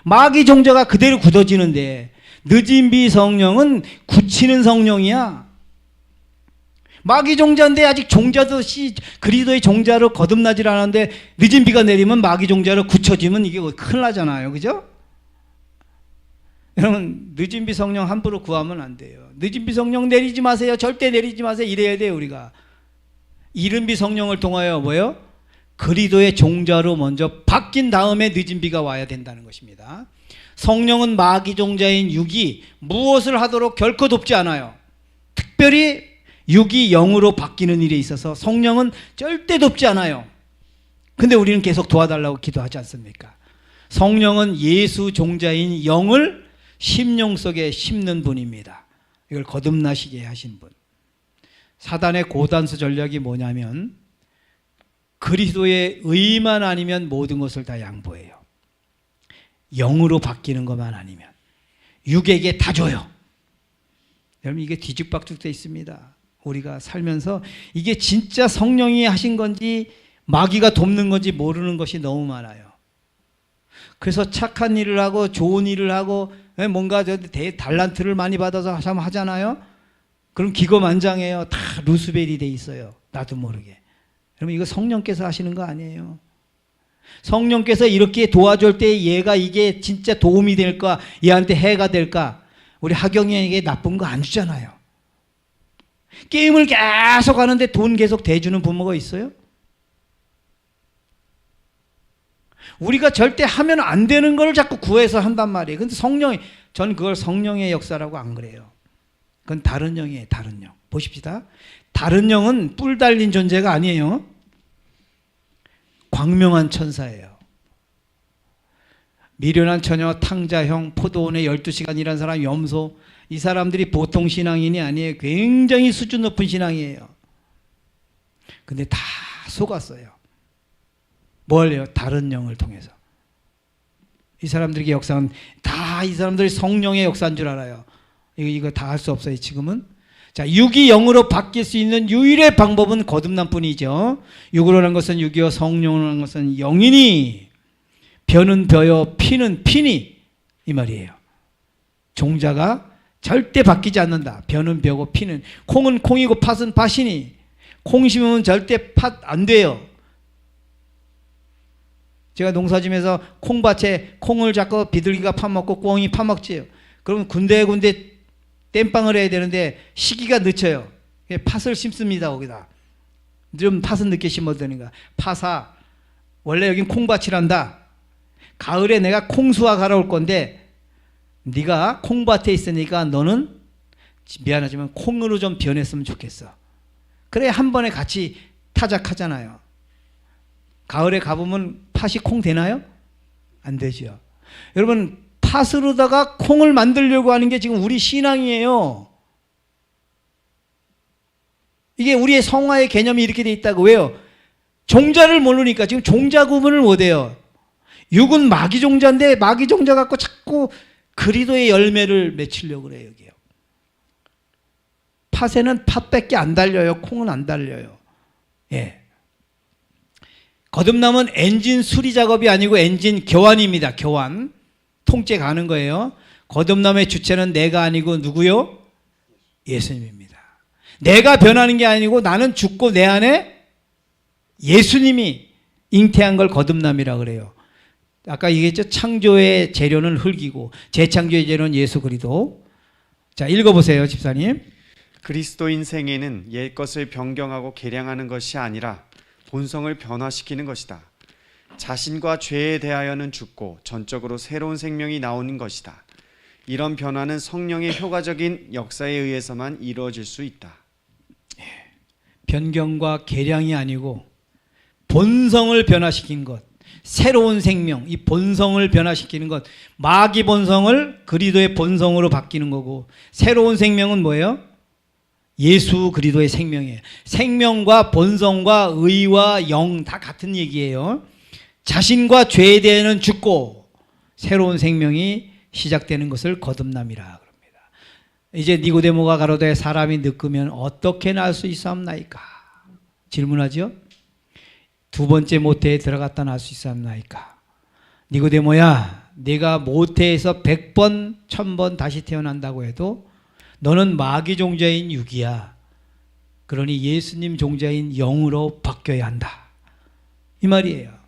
마귀 종자가 그대로 굳어지는데 늦은 비 성령은 굳히는 성령이야. 마귀 종자인데 아직 종자도 그리스도의 종자로 거듭나질 않았는데 늦은 비가 내리면 마귀 종자로 굳혀지면 이게 큰일 나잖아요. 그죠? 여러분, 늦은 비 성령 함부로 구하면 안 돼요. 늦은 비 성령 내리지 마세요. 절대 내리지 마세요. 이래야 돼요, 우리가. 이른 비 성령을 통하여 뭐예요? 그리스도의 종자로 먼저 바뀐 다음에 늦은 비가 와야 된다는 것입니다. 성령은 마귀 종자인 육이 무엇을 하도록 결코 돕지 않아요. 특별히 육이 영으로 바뀌는 일에 있어서 성령은 절대 돕지 않아요. 근데 우리는 계속 도와달라고 기도하지 않습니까? 성령은 예수 종자인 영을 심령 속에 심는 분입니다. 이걸 거듭나시게 하신 분. 사단의 고단수 전략이 뭐냐면 그리스도의 의만 아니면 모든 것을 다 양보해요. 영으로 바뀌는 것만 아니면 육에게 다 줘요. 여러분 이게 뒤죽박죽 돼 있습니다. 우리가 살면서 이게 진짜 성령이 하신 건지 마귀가 돕는 건지 모르는 것이 너무 많아요. 그래서 착한 일을 하고 좋은 일을 하고 뭔가 달란트를 많이 받아서 하잖아요. 그럼 기고만장해요. 다 루스벨이 돼 있어요. 나도 모르게. 여러분 이거 성령께서 하시는 거 아니에요. 성령께서 이렇게 도와줄 때 얘가 이게 진짜 도움이 될까, 얘한테 해가 될까, 우리 하경이에게 나쁜 거 안 주잖아요. 게임을 계속 하는데 돈 계속 대주는 부모가 있어요? 우리가 절대 하면 안 되는 걸 자꾸 구해서 한단 말이에요. 근데 성령이, 전 그걸 성령의 역사라고 안 그래요. 그건 다른 영이에요. 다른 영. 보십시다. 다른 영은 뿔 달린 존재가 아니에요. 광명한 천사예요. 미련한 처녀, 탕자형, 포도원에 12시간 일한 사람, 염소, 이 사람들이 보통 신앙인이 아니에요. 굉장히 수준 높은 신앙이에요. 근데 다 속았어요. 뭘 해요? 다른 영을 통해서. 이 사람들에게 역사는 다 이 사람들이 성령의 역사인 줄 알아요. 이거 다 할 수 없어요 지금은. 자, 육이 영으로 바뀔 수 있는 유일의 방법은 거듭남 뿐이죠. 육으로 한 것은 육이요 성령으로 한 것은 영이니 벼는 벼요 피는 피니 이 말이에요. 종자가 절대 바뀌지 않는다. 벼는 벼고 피는, 콩은 콩이고 팥은 팥이니 콩 심으면 절대 팥 안 돼요. 제가 농사지면서 콩밭에 콩을 자꾸 비둘기가 파먹고 꿩이 파먹지요. 그러면 군데군데 땜빵을 해야 되는데 시기가 늦춰요. 팥을 심습니다. 거기다 좀 팥은 늦게 심어도 되니까. 팥아, 원래 여긴 콩밭이란다. 가을에 내가 콩수확하러 올 건데 네가 콩밭에 있으니까 너는 미안하지만 콩으로 좀 변했으면 좋겠어. 그래 한 번에 같이 타작하잖아요. 가을에 가보면 팥이 콩 되나요? 안 되죠. 여러분 팥으로다가 콩을 만들려고 하는 게 지금 우리 신앙이에요. 이게 우리의 성화의 개념이 이렇게 돼 있다고. 왜요? 종자를 모르니까 지금 종자 구분을 못해요. 육은 마귀 종자인데 마귀 종자 갖고 자꾸 그리스도의 열매를 맺히려고 그래요. 여기요. 팥에는 팥밖에 안 달려요. 콩은 안 달려요. 예. 거듭남은 엔진 수리 작업이 아니고 엔진 교환입니다. 교환. 통째 가는 거예요. 거듭남의 주체는 내가 아니고 누구요? 예수님입니다. 내가 변하는 게 아니고 나는 죽고 내 안에 예수님이 잉태한 걸 거듭남이라고 그래요. 아까 얘기했죠. 창조의 재료는 흙이고 재창조의 재료는 예수 그리스도. 자, 읽어보세요 집사님. 그리스도인 생애는 옛 것을 변경하고 개량하는 것이 아니라 본성을 변화시키는 것이다. 자신과 죄에 대하여는 죽고 전적으로 새로운 생명이 나오는 것이다. 이런 변화는 성령의 효과적인 역사에 의해서만 이루어질 수 있다. 변경과 개량이 아니고 본성을 변화시킨 것, 새로운 생명, 이 본성을 변화시키는 것, 마귀 본성을 그리스도의 본성으로 바뀌는 거고, 새로운 생명은 뭐예요? 예수 그리스도의 생명이에요. 생명과 본성과 의와 영 다 같은 얘기예요. 자신과 죄에 대해는 죽고 새로운 생명이 시작되는 것을 거듭남이라 그럽니다. 이제 니고데모가 가로되 사람이 늙으면 어떻게 날 수 있사옵나이까? 질문하죠. 두 번째 모태에 들어갔다 날 수 있사옵나이까? 니고데모야, 네가 모태에서 100번 1000번 다시 태어난다고 해도 너는 마귀 종자인 육이야. 그러니 예수님 종자인 영으로 바뀌어야 한다. 이 말이에요.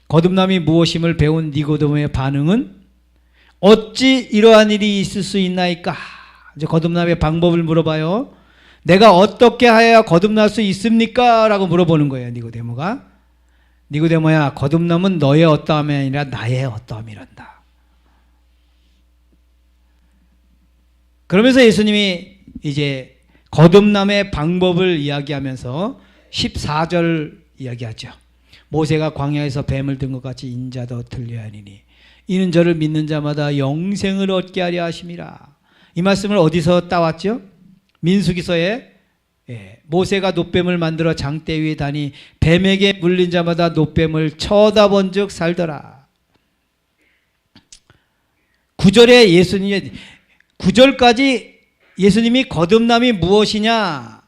거듭남이 무엇임을 배운 니고데모의 반응은 어찌 이러한 일이 있을 수 있나이까? 이제 거듭남의 방법을 물어봐요. 내가 어떻게 하여야 거듭날 수 있습니까? 라고 물어보는 거예요. 니고데모가. 니고데모야, 거듭남은 너의 어떠함이 아니라 나의 어떠함이란다. 그러면서 예수님이 이제 거듭남의 방법을 이야기하면서 14절 이야기하죠. 모세가 광야에서 뱀을 든 것 같이 인자도 들려야 하니니 이는 저를 믿는 자마다 영생을 얻게 하려 하심이라. 이 말씀을 어디서 따왔죠? 민수기서에 모세가 놋뱀을 만들어 장대 위에 다니 뱀에게 물린 자마다 놋뱀을 쳐다본 즉 살더라. 9절에 예수님이 9절까지 예수님이 거듭남이 무엇이냐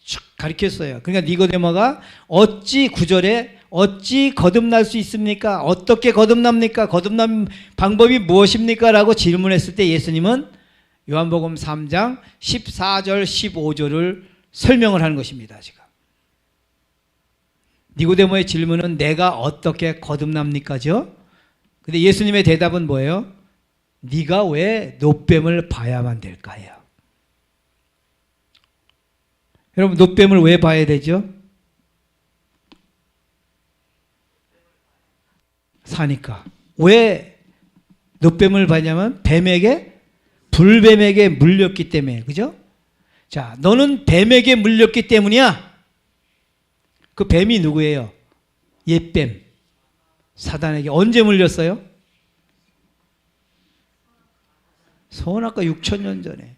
쭉 가르쳤어요. 그러니까 니고데모가 어찌 9절에 어찌 거듭날 수 있습니까? 어떻게 거듭납니까? 거듭남 방법이 무엇입니까? 라고 질문했을 때 예수님은 요한복음 3장 14절 15절을 설명을 하는 것입니다. 지금 니고데모의 질문은 내가 어떻게 거듭납니까죠? 근데 예수님의 대답은 뭐예요? 네가 왜 놋뱀을 봐야만 될까요? 여러분, 놋뱀을 왜 봐야 되죠? 사니까. 왜 놋뱀을 봐냐면 불뱀에게 물렸기 때문에. 그죠? 자, 너는 뱀에게 물렸기 때문이야. 그 뱀이 누구예요? 옛뱀. 사단에게 언제 물렸어요? 선악과 6,000년 전에.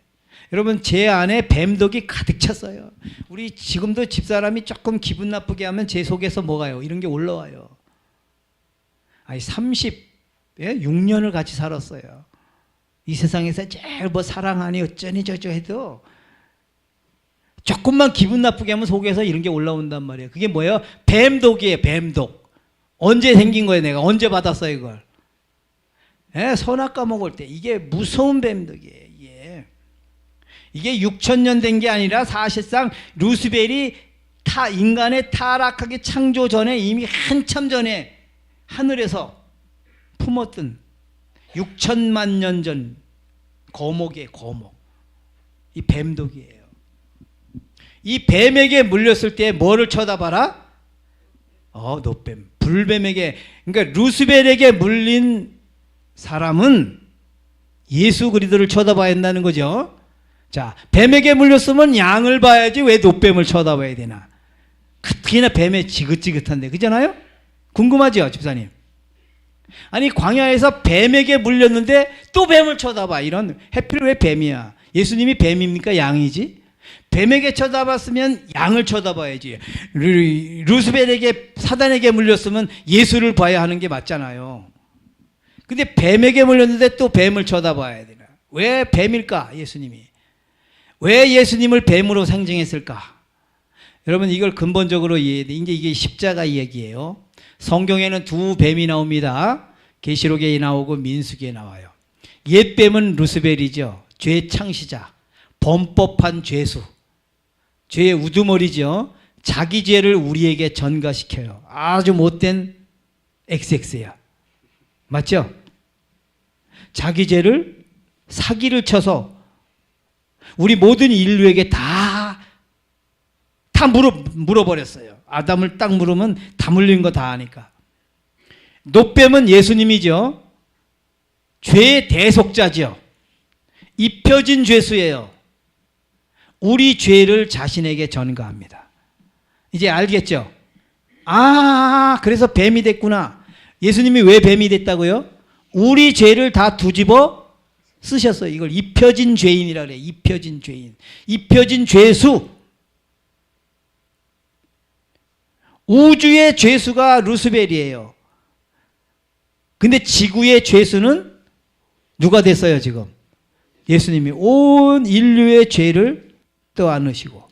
여러분, 제 안에 뱀독이 가득 찼어요. 우리 지금도 집사람이 조금 기분 나쁘게 하면 제 속에서 뭐가요? 이런 게 올라와요. 아니 36년을 같이 살았어요. 이 세상에서 제일 뭐 사랑하니 어쩌니 저쩌 해도 조금만 기분 나쁘게 하면 속에서 이런 게 올라온단 말이에요. 그게 뭐예요? 뱀독이에요. 뱀독. 언제 생긴 거예요? 내가 언제 받았어요 이걸? 선악과 먹을 때. 이게 무서운 뱀독이에요. 이게 6,000년 된 게 아니라 사실상 루스벨이 인간의 타락하기 창조 전에 이미 한참 전에 하늘에서 품었던 6천만 년 전 거목이에요. 거목. 이 뱀독이에요. 이 뱀에게 물렸을 때 뭐를 쳐다봐라? 놋뱀. 불뱀에게, 그러니까 루스벨에게 물린 사람은 예수 그리스도를 쳐다봐야 한다는 거죠. 자, 뱀에게 물렸으면 양을 봐야지 왜 놋뱀을 쳐다봐야 되나? 특히나 뱀에 지긋지긋한데, 그잖아요? 궁금하죠, 집사님? 아니, 광야에서 뱀에게 물렸는데 또 뱀을 쳐다봐. 이런, 해필 왜 뱀이야? 예수님이 뱀입니까? 양이지? 뱀에게 쳐다봤으면 양을 쳐다봐야지. 루스벨에게, 사단에게 물렸으면 예수를 봐야 하는 게 맞잖아요. 근데 뱀에게 물렸는데 또 뱀을 쳐다봐야 되나? 왜 뱀일까? 예수님이. 왜 예수님을 뱀으로 상징했을까? 여러분, 이걸 근본적으로 이해해야 돼. 이제 이게 십자가 얘기예요. 성경에는 두 뱀이 나옵니다. 계시록에 나오고 민수기에 나와요. 옛 뱀은 루스벨이죠. 죄의 창시자, 범법한 죄수, 죄의 우두머리죠. 자기 죄를 우리에게 전가시켜요. 아주 못된 XX야. 맞죠? 자기 죄를 사기를 쳐서 우리 모든 인류에게 다 물어버렸어요. 아담을 딱 물으면 다 물린 거 다 아니까. 놋뱀은 예수님이죠. 죄의 대속자죠. 입혀진 죄수예요. 우리 죄를 자신에게 전가합니다. 이제 알겠죠? 그래서 뱀이 됐구나. 예수님이 왜 뱀이 됐다고요? 우리 죄를 다 뒤집어 쓰셨어요. 이걸 입혀진 죄인이라 그래요. 입혀진 죄인. 입혀진 죄수. 우주의 죄수가 루스벨이에요. 근데 지구의 죄수는 누가 됐어요, 지금? 예수님이 온 인류의 죄를 떠안으시고.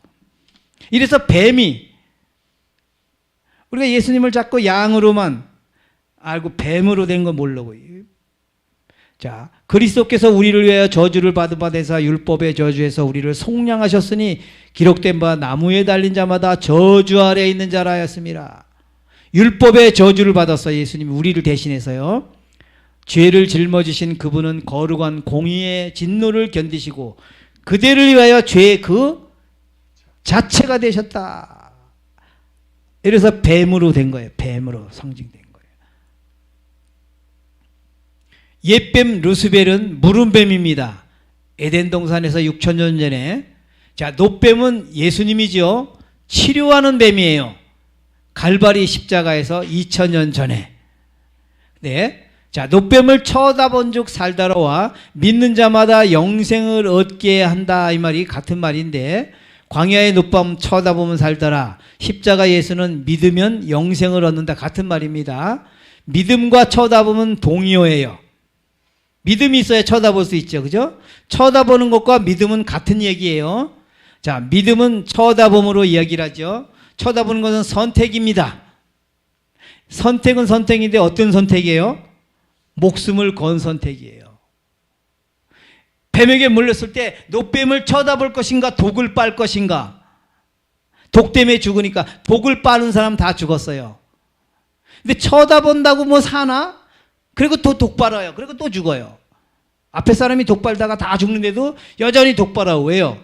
이래서 뱀이, 우리가 예수님을 자꾸 양으로만 알고 뱀으로 된 거 모르고. 자, 그리스도께서 우리를 위하여 저주를 받은 바 되사 율법의 저주에서 우리를 속량하셨으니 기록된 바 나무에 달린 자마다 저주 아래에 있는 자라 하였습니다. 율법의 저주를 받았어. 예수님이 우리를 대신해서요. 죄를 짊어지신 그분은 거룩한 공의의 진노를 견디시고 그대를 위하여 죄의 그 자체가 되셨다. 이래서 뱀으로 된 거예요. 뱀으로 상징된 거예요. 옛뱀 루스벨은 물은뱀입니다. 에덴 동산에서 6,000년 전에. 자, 놋뱀은 예수님이죠. 치료하는 뱀이에요. 갈바리 십자가에서 2,000년 전에. 네. 자, 놋뱀을 쳐다본 즉 살다로와 믿는 자마다 영생을 얻게 한다. 이 말이 같은 말인데, 광야의 놋뱀 쳐다보면 살더라. 십자가 예수는 믿으면 영생을 얻는다. 같은 말입니다. 믿음과 쳐다보면 동의어예요. 믿음이 있어야 쳐다볼 수 있죠. 그죠? 쳐다보는 것과 믿음은 같은 얘기예요. 자, 믿음은 쳐다봄으로 이야기를 하죠. 쳐다보는 것은 선택입니다. 선택은 선택인데 어떤 선택이에요? 목숨을 건 선택이에요. 뱀에게 물렸을 때 놋뱀을 쳐다볼 것인가 독을 빨 것인가? 독 때문에 죽으니까 독을 빠는 사람 다 죽었어요. 근데 쳐다본다고 뭐 사나? 그리고 또 독 빨아요. 그리고 또 죽어요. 앞에 사람이 독 빨다가 다 죽는데도 여전히 독 빨아요. 왜요?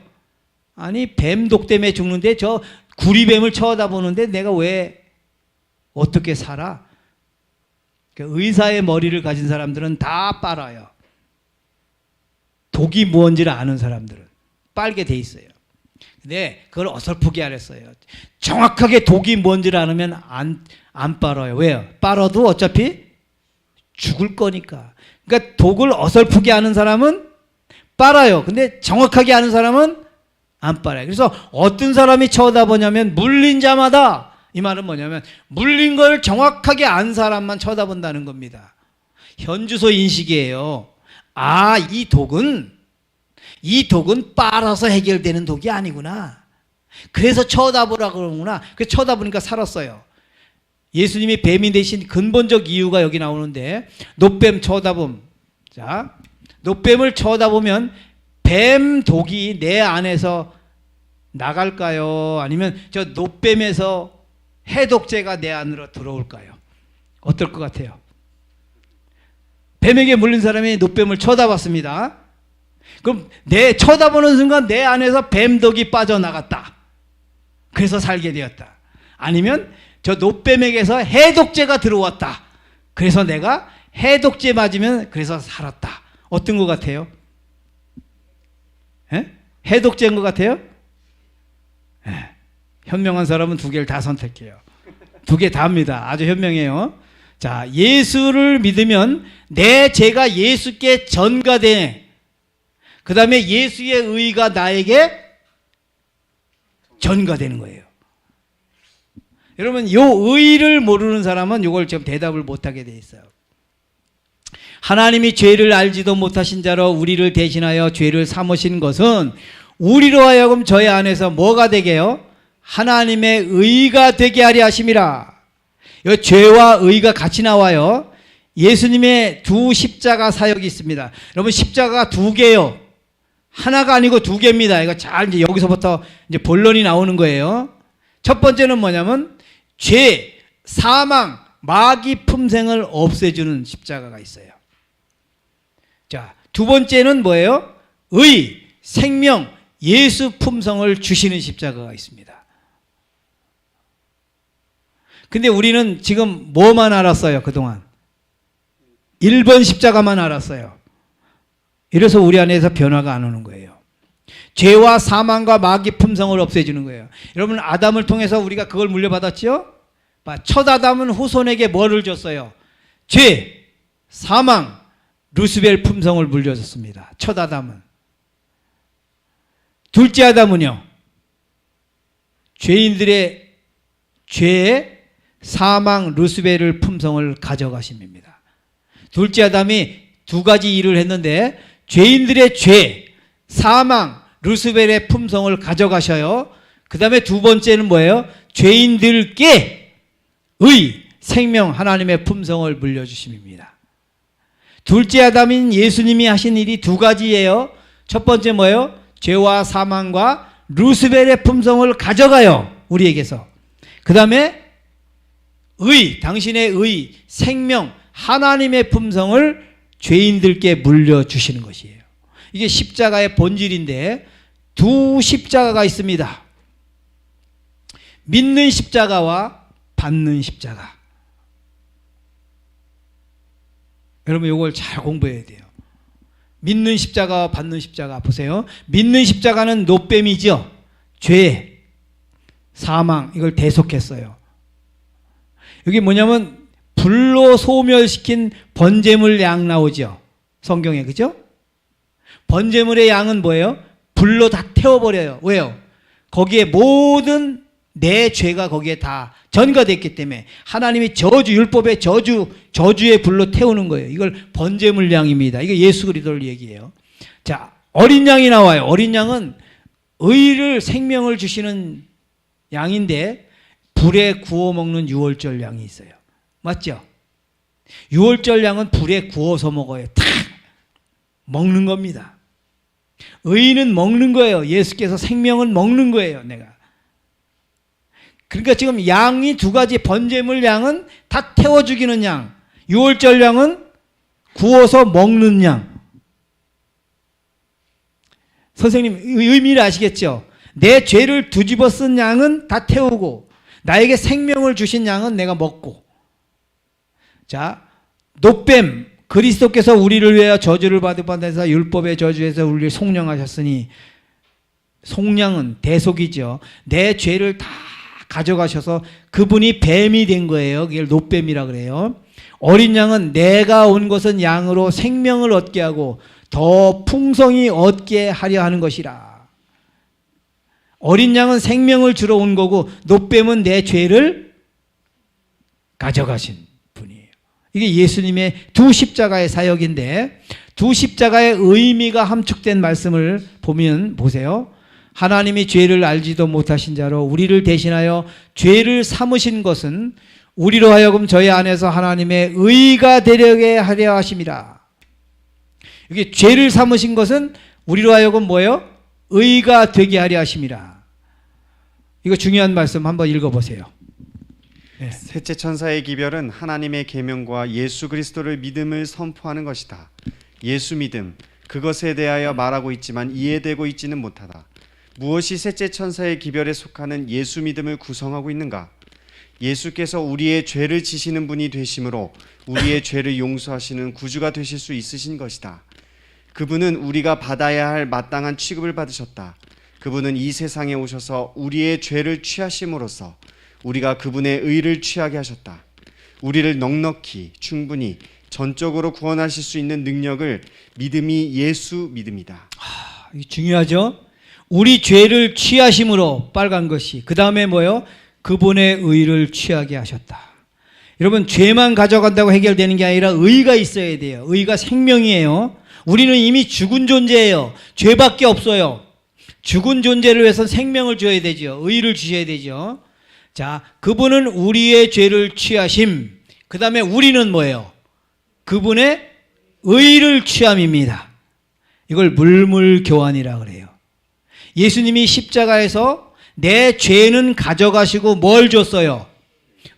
아니, 뱀 독 때문에 죽는데 저 구리뱀을 쳐다보는데 내가 왜 어떻게 살아? 의사의 머리를 가진 사람들은 다 빨아요. 독이 뭔지를 아는 사람들은 빨게 돼 있어요. 근데 그걸 어설프게 안 했어요. 정확하게 독이 뭔지를 알으면 안 빨아요. 왜요? 빨아도 어차피 죽을 거니까. 그러니까 독을 어설프게 아는 사람은 빨아요. 근데 정확하게 아는 사람은 안 빨아요. 그래서 어떤 사람이 쳐다보냐면 물린 자마다, 이 말은 뭐냐면 물린 걸 정확하게 안 사람만 쳐다본다는 겁니다. 현주소 인식이에요. 아, 이 독은 빨아서 해결되는 독이 아니구나. 그래서 쳐다보라 그러는구나. 그래서 쳐다보니까 살았어요. 예수님이 뱀이 되신 근본적 이유가 여기 나오는데, 놋뱀 쳐다봄. 자, 놋뱀을 쳐다보면 뱀 독이 내 안에서 나갈까요? 아니면 저 놋뱀에서 해독제가 내 안으로 들어올까요? 어떨 것 같아요? 뱀에게 물린 사람이 놋뱀을 쳐다봤습니다. 그럼 내 쳐다보는 순간 내 안에서 뱀독이 빠져나갔다. 그래서 살게 되었다. 아니면 저 놋뱀에게서 해독제가 들어왔다. 그래서 내가 해독제 맞으면 그래서 살았다. 어떤 것 같아요? 에? 해독제인 것 같아요? 에. 현명한 사람은 두 개를 다 선택해요. 두 개 다 합니다. 아주 현명해요. 자, 예수를 믿으면 내 죄가 예수께 전가되네. 그 다음에 예수의 의가 나에게 전가되는 거예요. 여러분, 요 의를 모르는 사람은 요걸 지금 대답을 못하게 돼 있어요. 하나님이 죄를 알지도 못하신 자로 우리를 대신하여 죄를 삼으신 것은 우리로 하여금 저희 안에서 뭐가 되게요? 하나님의 의가 되게 하려 하심이라. 이 죄와 의가 같이 나와요. 예수님의 두 십자가 사역이 있습니다. 여러분, 십자가가 두 개요. 하나가 아니고 두 개입니다. 이거 잘 이제 여기서부터 이제 본론이 나오는 거예요. 첫 번째는 뭐냐면 죄, 사망, 마귀 품생을 없애주는 십자가가 있어요. 자, 두 번째는 뭐예요? 의, 생명, 예수 품성을 주시는 십자가가 있습니다. 근데 우리는 지금 뭐만 알았어요, 그동안? 1번 십자가만 알았어요. 이래서 우리 안에서 변화가 안 오는 거예요. 죄와 사망과 마귀 품성을 없애주는 거예요. 여러분, 아담을 통해서 우리가 그걸 물려받았죠? 첫 아담은 후손에게 뭐를 줬어요? 죄, 사망, 루스벨 품성을 물려줬습니다. 첫 아담은. 둘째 아담은요, 죄인들의 죄에 사망, 루스벨을 품성을 가져가심입니다. 둘째 아담이 두 가지 일을 했는데 죄인들의 죄, 사망, 루스벨의 품성을 가져가셔요. 그 다음에 두 번째는 뭐예요? 죄인들께 의, 생명, 하나님의 품성을 물려주심입니다. 둘째 아담인 예수님이 하신 일이 두 가지예요. 첫 번째 뭐예요? 죄와 사망과 루스벨의 품성을 가져가요. 우리에게서. 그 다음에 의, 당신의 의, 생명, 하나님의 품성을 죄인들께 물려주시는 것이에요. 이게 십자가의 본질인데 두 십자가가 있습니다. 믿는 십자가와 받는 십자가. 여러분 이걸 잘 공부해야 돼요. 믿는 십자가와 받는 십자가 보세요. 믿는 십자가는 노뱀이죠. 죄, 사망 이걸 대속했어요. 여기 뭐냐면 불로 소멸시킨 번제물 양 나오죠. 성경에 그죠? 번제물의 양은 뭐예요? 불로 다 태워버려요. 왜요? 거기에 모든 내 죄가 거기에 다 전가됐기 때문에 하나님이 저주, 율법의 저주의 불로 태우는 거예요. 이걸 번제물 양입니다. 이게 예수 그리스도를 얘기해요. 자, 어린 양이 나와요. 어린 양은 의를 생명을 주시는 양인데 불에 구워 먹는 유월절 양이 있어요. 맞죠? 유월절 양은 불에 구워서 먹어요. 탁 먹는 겁니다. 의는 먹는 거예요. 예수께서 생명은 먹는 거예요. 내가. 그러니까 지금 양이 두 가지, 번제물 양은 다 태워 죽이는 양, 유월절 양은 구워서 먹는 양. 선생님 의미를 아시겠죠? 내 죄를 뒤집어 쓴 양은 다 태우고 나에게 생명을 주신 양은 내가 먹고. 자, 노뱀, 그리스도께서 우리를 위하여 저주를 받으면서 율법의 저주에서 우리를 속량하셨으니, 속량은 대속이죠. 내 죄를 다 가져가셔서 그분이 뱀이 된 거예요. 그걸 노뱀이라 그래요. 어린 양은 내가 온 것은 양으로 생명을 얻게 하고 더 풍성히 얻게 하려 하는 것이라. 어린 양은 생명을 주러 온 거고 노뱀은 내 죄를 가져가신 분이에요. 이게 예수님의 두 십자가의 사역인데, 두 십자가의 의미가 함축된 말씀을 보면 보세요. 하나님이 죄를 알지도 못하신 자로 우리를 대신하여 죄를 삼으신 것은 우리로 하여금 저희 안에서 하나님의 의가 되려게 하려 하심이라. 이게 죄를 삼으신 것은 우리로 하여금 뭐예요? 의가 되게 하려 하심이라. 이거 중요한 말씀 한번 읽어보세요. 네. 셋째 천사의 기별은 하나님의 계명과 예수 그리스도를 믿음을 선포하는 것이다. 예수 믿음, 그것에 대하여 말하고 있지만 이해되고 있지는 못하다. 무엇이 셋째 천사의 기별에 속하는 예수 믿음을 구성하고 있는가? 예수께서 우리의 죄를 지시는 분이 되심으로 우리의 죄를 용서하시는 구주가 되실 수 있으신 것이다. 그분은 우리가 받아야 할 마땅한 취급을 받으셨다. 그분은 이 세상에 오셔서 우리의 죄를 취하심으로써 우리가 그분의 의를 취하게 하셨다. 우리를 넉넉히 충분히 전적으로 구원하실 수 있는 능력을 믿음이 예수 믿음이다. 이게 중요하죠? 우리 죄를 취하심으로 빨간 것이, 그 다음에 뭐요? 그분의 의를 취하게 하셨다. 여러분, 죄만 가져간다고 해결되는 게 아니라 의가 있어야 돼요. 의가 생명이에요. 우리는 이미 죽은 존재예요. 죄밖에 없어요. 죽은 존재를 위해서 생명을 줘야 되죠. 의를 주셔야 되죠. 자, 그분은 우리의 죄를 취하심. 그 다음에 우리는 뭐예요? 그분의 의를 취함입니다. 이걸 물물교환이라 그래요. 예수님이 십자가에서 내 죄는 가져가시고 뭘 줬어요?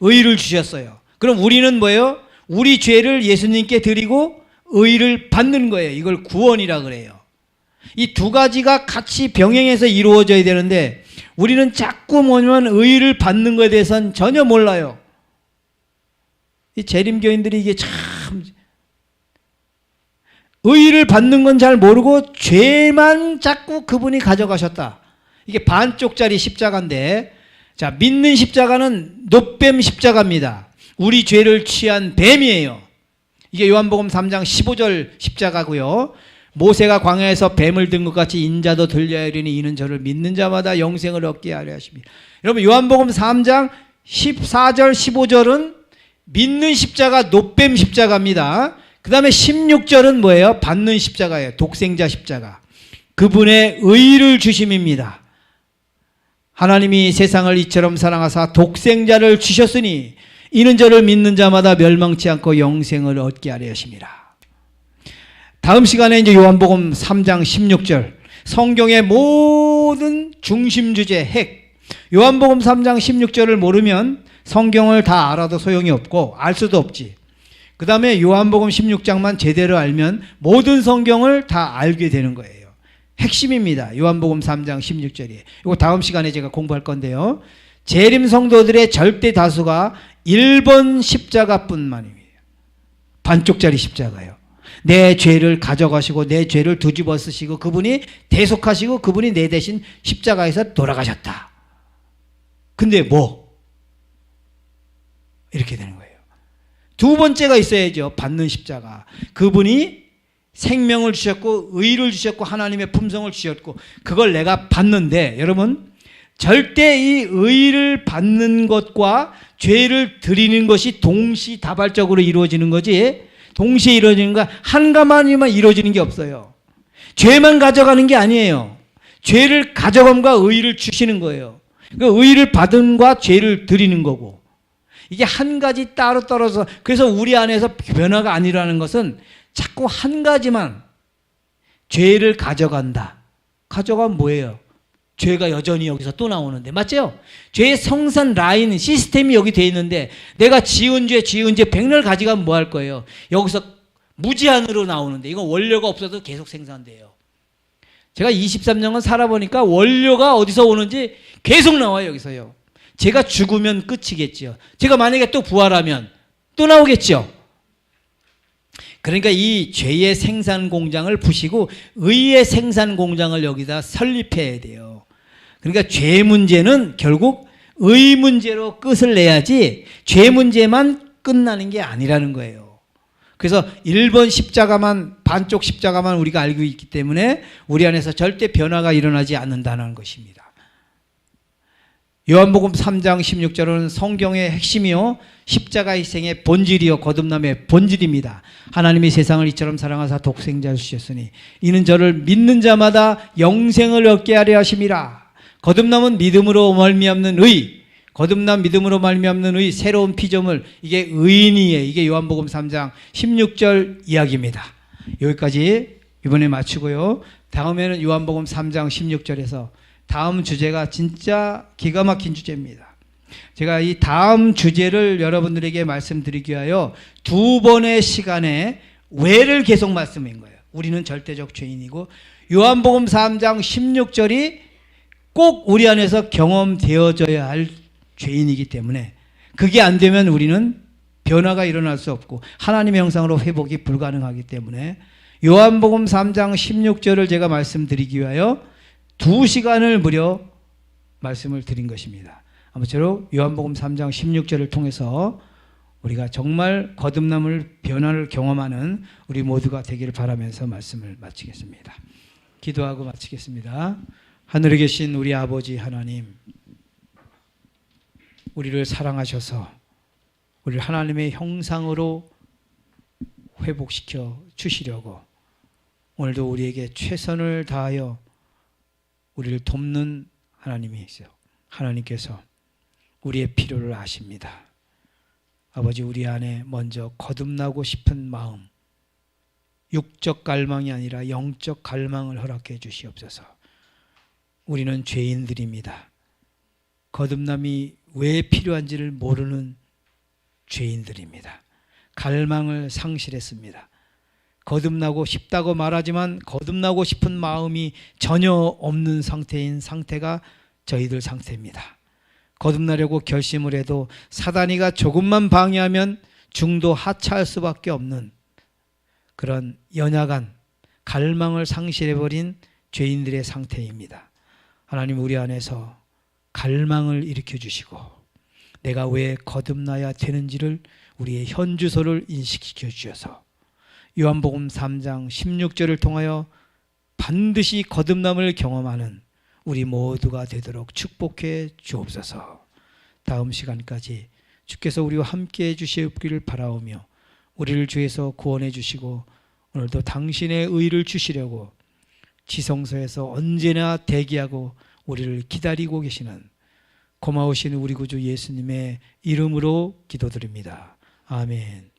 의를 주셨어요. 그럼 우리는 뭐예요? 우리 죄를 예수님께 드리고 의를 받는 거예요. 이걸 구원이라 그래요. 이 두 가지가 같이 병행해서 이루어져야 되는데 우리는 자꾸 뭐냐면 의를 받는 것에 대해서는 전혀 몰라요. 이 재림교인들이 이게 참 의를 받는 건 잘 모르고 죄만 자꾸 그분이 가져가셨다. 이게 반쪽짜리 십자가인데, 자, 믿는 십자가는 노뱀 십자가입니다. 우리 죄를 취한 뱀이에요. 이게 요한복음 3장 15절 십자가고요. 모세가 광야에서 뱀을 든 것 같이 인자도 들려야 하리니 이는 저를 믿는 자마다 영생을 얻게 하려 하십니다. 여러분, 요한복음 3장 14절 15절은 믿는 십자가 노뱀 십자가입니다. 그 다음에 16절은 뭐예요? 받는 십자가예요. 독생자 십자가. 그분의 의를 주심입니다. 하나님이 세상을 이처럼 사랑하사 독생자를 주셨으니 이는 저를 믿는 자마다 멸망치 않고 영생을 얻게 하려 하심이라. 다음 시간에 이제 요한복음 3장 16절, 성경의 모든 중심 주제 핵, 요한복음 3장 16절을 모르면 성경을 다 알아도 소용이 없고 알 수도 없지. 그 다음에 요한복음 16장만 제대로 알면 모든 성경을 다 알게 되는 거예요. 핵심입니다. 요한복음 3장 16절이에요. 이거 다음 시간에 제가 공부할 건데요. 재림 성도들의 절대 다수가 1번 십자가뿐만입니다. 반쪽짜리 십자가요. 내 죄를 가져가시고 내 죄를 뒤집어 쓰시고 그분이 대속하시고 그분이 내 대신 십자가에서 돌아가셨다. 근데 뭐? 이렇게 되는 거예요. 두 번째가 있어야죠. 받는 십자가. 그분이 생명을 주셨고 의를 주셨고 하나님의 품성을 주셨고 그걸 내가 받는데 여러분 절대 이 의를 받는 것과 죄를 드리는 것이 동시다발적으로 이루어지는 거지 동시에 이루어지는 거 한가만이만 이루어지는 게 없어요. 죄만 가져가는 게 아니에요. 죄를 가져감과 의를 주시는 거예요. 그 의를 받음과 죄를 드리는 거고 이게 한 가지 따로 떨어져 그래서 우리 안에서 변화가 아니라는 것은 자꾸 한 가지만 죄를 가져간다. 가져가면 뭐예요? 죄가 여전히 여기서 또 나오는데 맞죠? 죄의 성산 라인 시스템이 여기 돼 있는데 내가 지은 죄 백날 가져가면 뭐 할 거예요? 여기서 무제한으로 나오는데 이건 원료가 없어도 계속 생산돼요. 제가 23년간 살아보니까 원료가 어디서 오는지 계속 나와요. 여기서요. 제가 죽으면 끝이겠죠. 제가 만약에 또 부활하면 또 나오겠죠. 그러니까 이 죄의 생산 공장을 부시고 의의 생산 공장을 여기다 설립해야 돼요. 그러니까 죄 문제는 결국 의 문제로 끝을 내야지 죄 문제만 끝나는 게 아니라는 거예요. 그래서 1번 십자가만 반쪽 십자가만 우리가 알고 있기 때문에 우리 안에서 절대 변화가 일어나지 않는다는 것입니다. 요한복음 3장 16절은 성경의 핵심이요 십자가 희생의 본질이요 거듭남의 본질입니다. 하나님이 세상을 이처럼 사랑하사 독생자를 주셨으니 이는 저를 믿는 자마다 영생을 얻게 하려 하심이라. 거듭남은 믿음으로 말미암는 의, 거듭남 믿음으로 말미암는 의 새로운 피조물 이게 의인이에요. 이게 요한복음 3장 16절 이야기입니다. 여기까지 이번에 마치고요. 다음에는 요한복음 3장 16절에서 다음 주제가 진짜 기가 막힌 주제입니다. 제가 이 다음 주제를 여러분들에게 말씀드리기 위하여 두 번의 시간에 왜를 계속 말씀인 거예요. 우리는 절대적 죄인이고 요한복음 3장 16절이 꼭 우리 안에서 경험되어져야 할 죄인이기 때문에 그게 안 되면 우리는 변화가 일어날 수 없고 하나님의 형상으로 회복이 불가능하기 때문에 요한복음 3장 16절을 제가 말씀드리기 위하여 2시간을 무려 말씀을 드린 것입니다. 아무쪼록 요한복음 3장 16절을 통해서 우리가 정말 거듭남을 변화를 경험하는 우리 모두가 되기를 바라면서 말씀을 마치겠습니다. 기도하고 마치겠습니다. 하늘에 계신 우리 아버지 하나님, 우리를 사랑하셔서 우리를 하나님의 형상으로 회복시켜 주시려고 오늘도 우리에게 최선을 다하여 우리를 돕는 하나님께서 우리의 필요를 아십니다. 아버지 우리 안에 먼저 거듭나고 싶은 마음, 육적 갈망이 아니라 영적 갈망을 허락해 주시옵소서. 우리는 죄인들입니다. 거듭남이 왜 필요한지를 모르는 죄인들입니다. 갈망을 상실했습니다. 거듭나고 싶다고 말하지만 거듭나고 싶은 마음이 전혀 없는 상태가 저희들 상태입니다. 거듭나려고 결심을 해도 사단이가 조금만 방해하면 중도 하차할 수밖에 없는 그런 연약한 갈망을 상실해버린 죄인들의 상태입니다. 하나님 우리 안에서 갈망을 일으켜 주시고 내가 왜 거듭나야 되는지를 우리의 현주소를 인식시켜 주셔서 요한복음 3장 16절을 통하여 반드시 거듭남을 경험하는 우리 모두가 되도록 축복해 주옵소서. 다음 시간까지 주께서 우리와 함께해 주시옵기를 바라오며 우리를 주에서 구원해 주시고 오늘도 당신의 의를 주시려고 지성소에서 언제나 대기하고 우리를 기다리고 계시는 고마우신 우리 구주 예수님의 이름으로 기도드립니다. 아멘.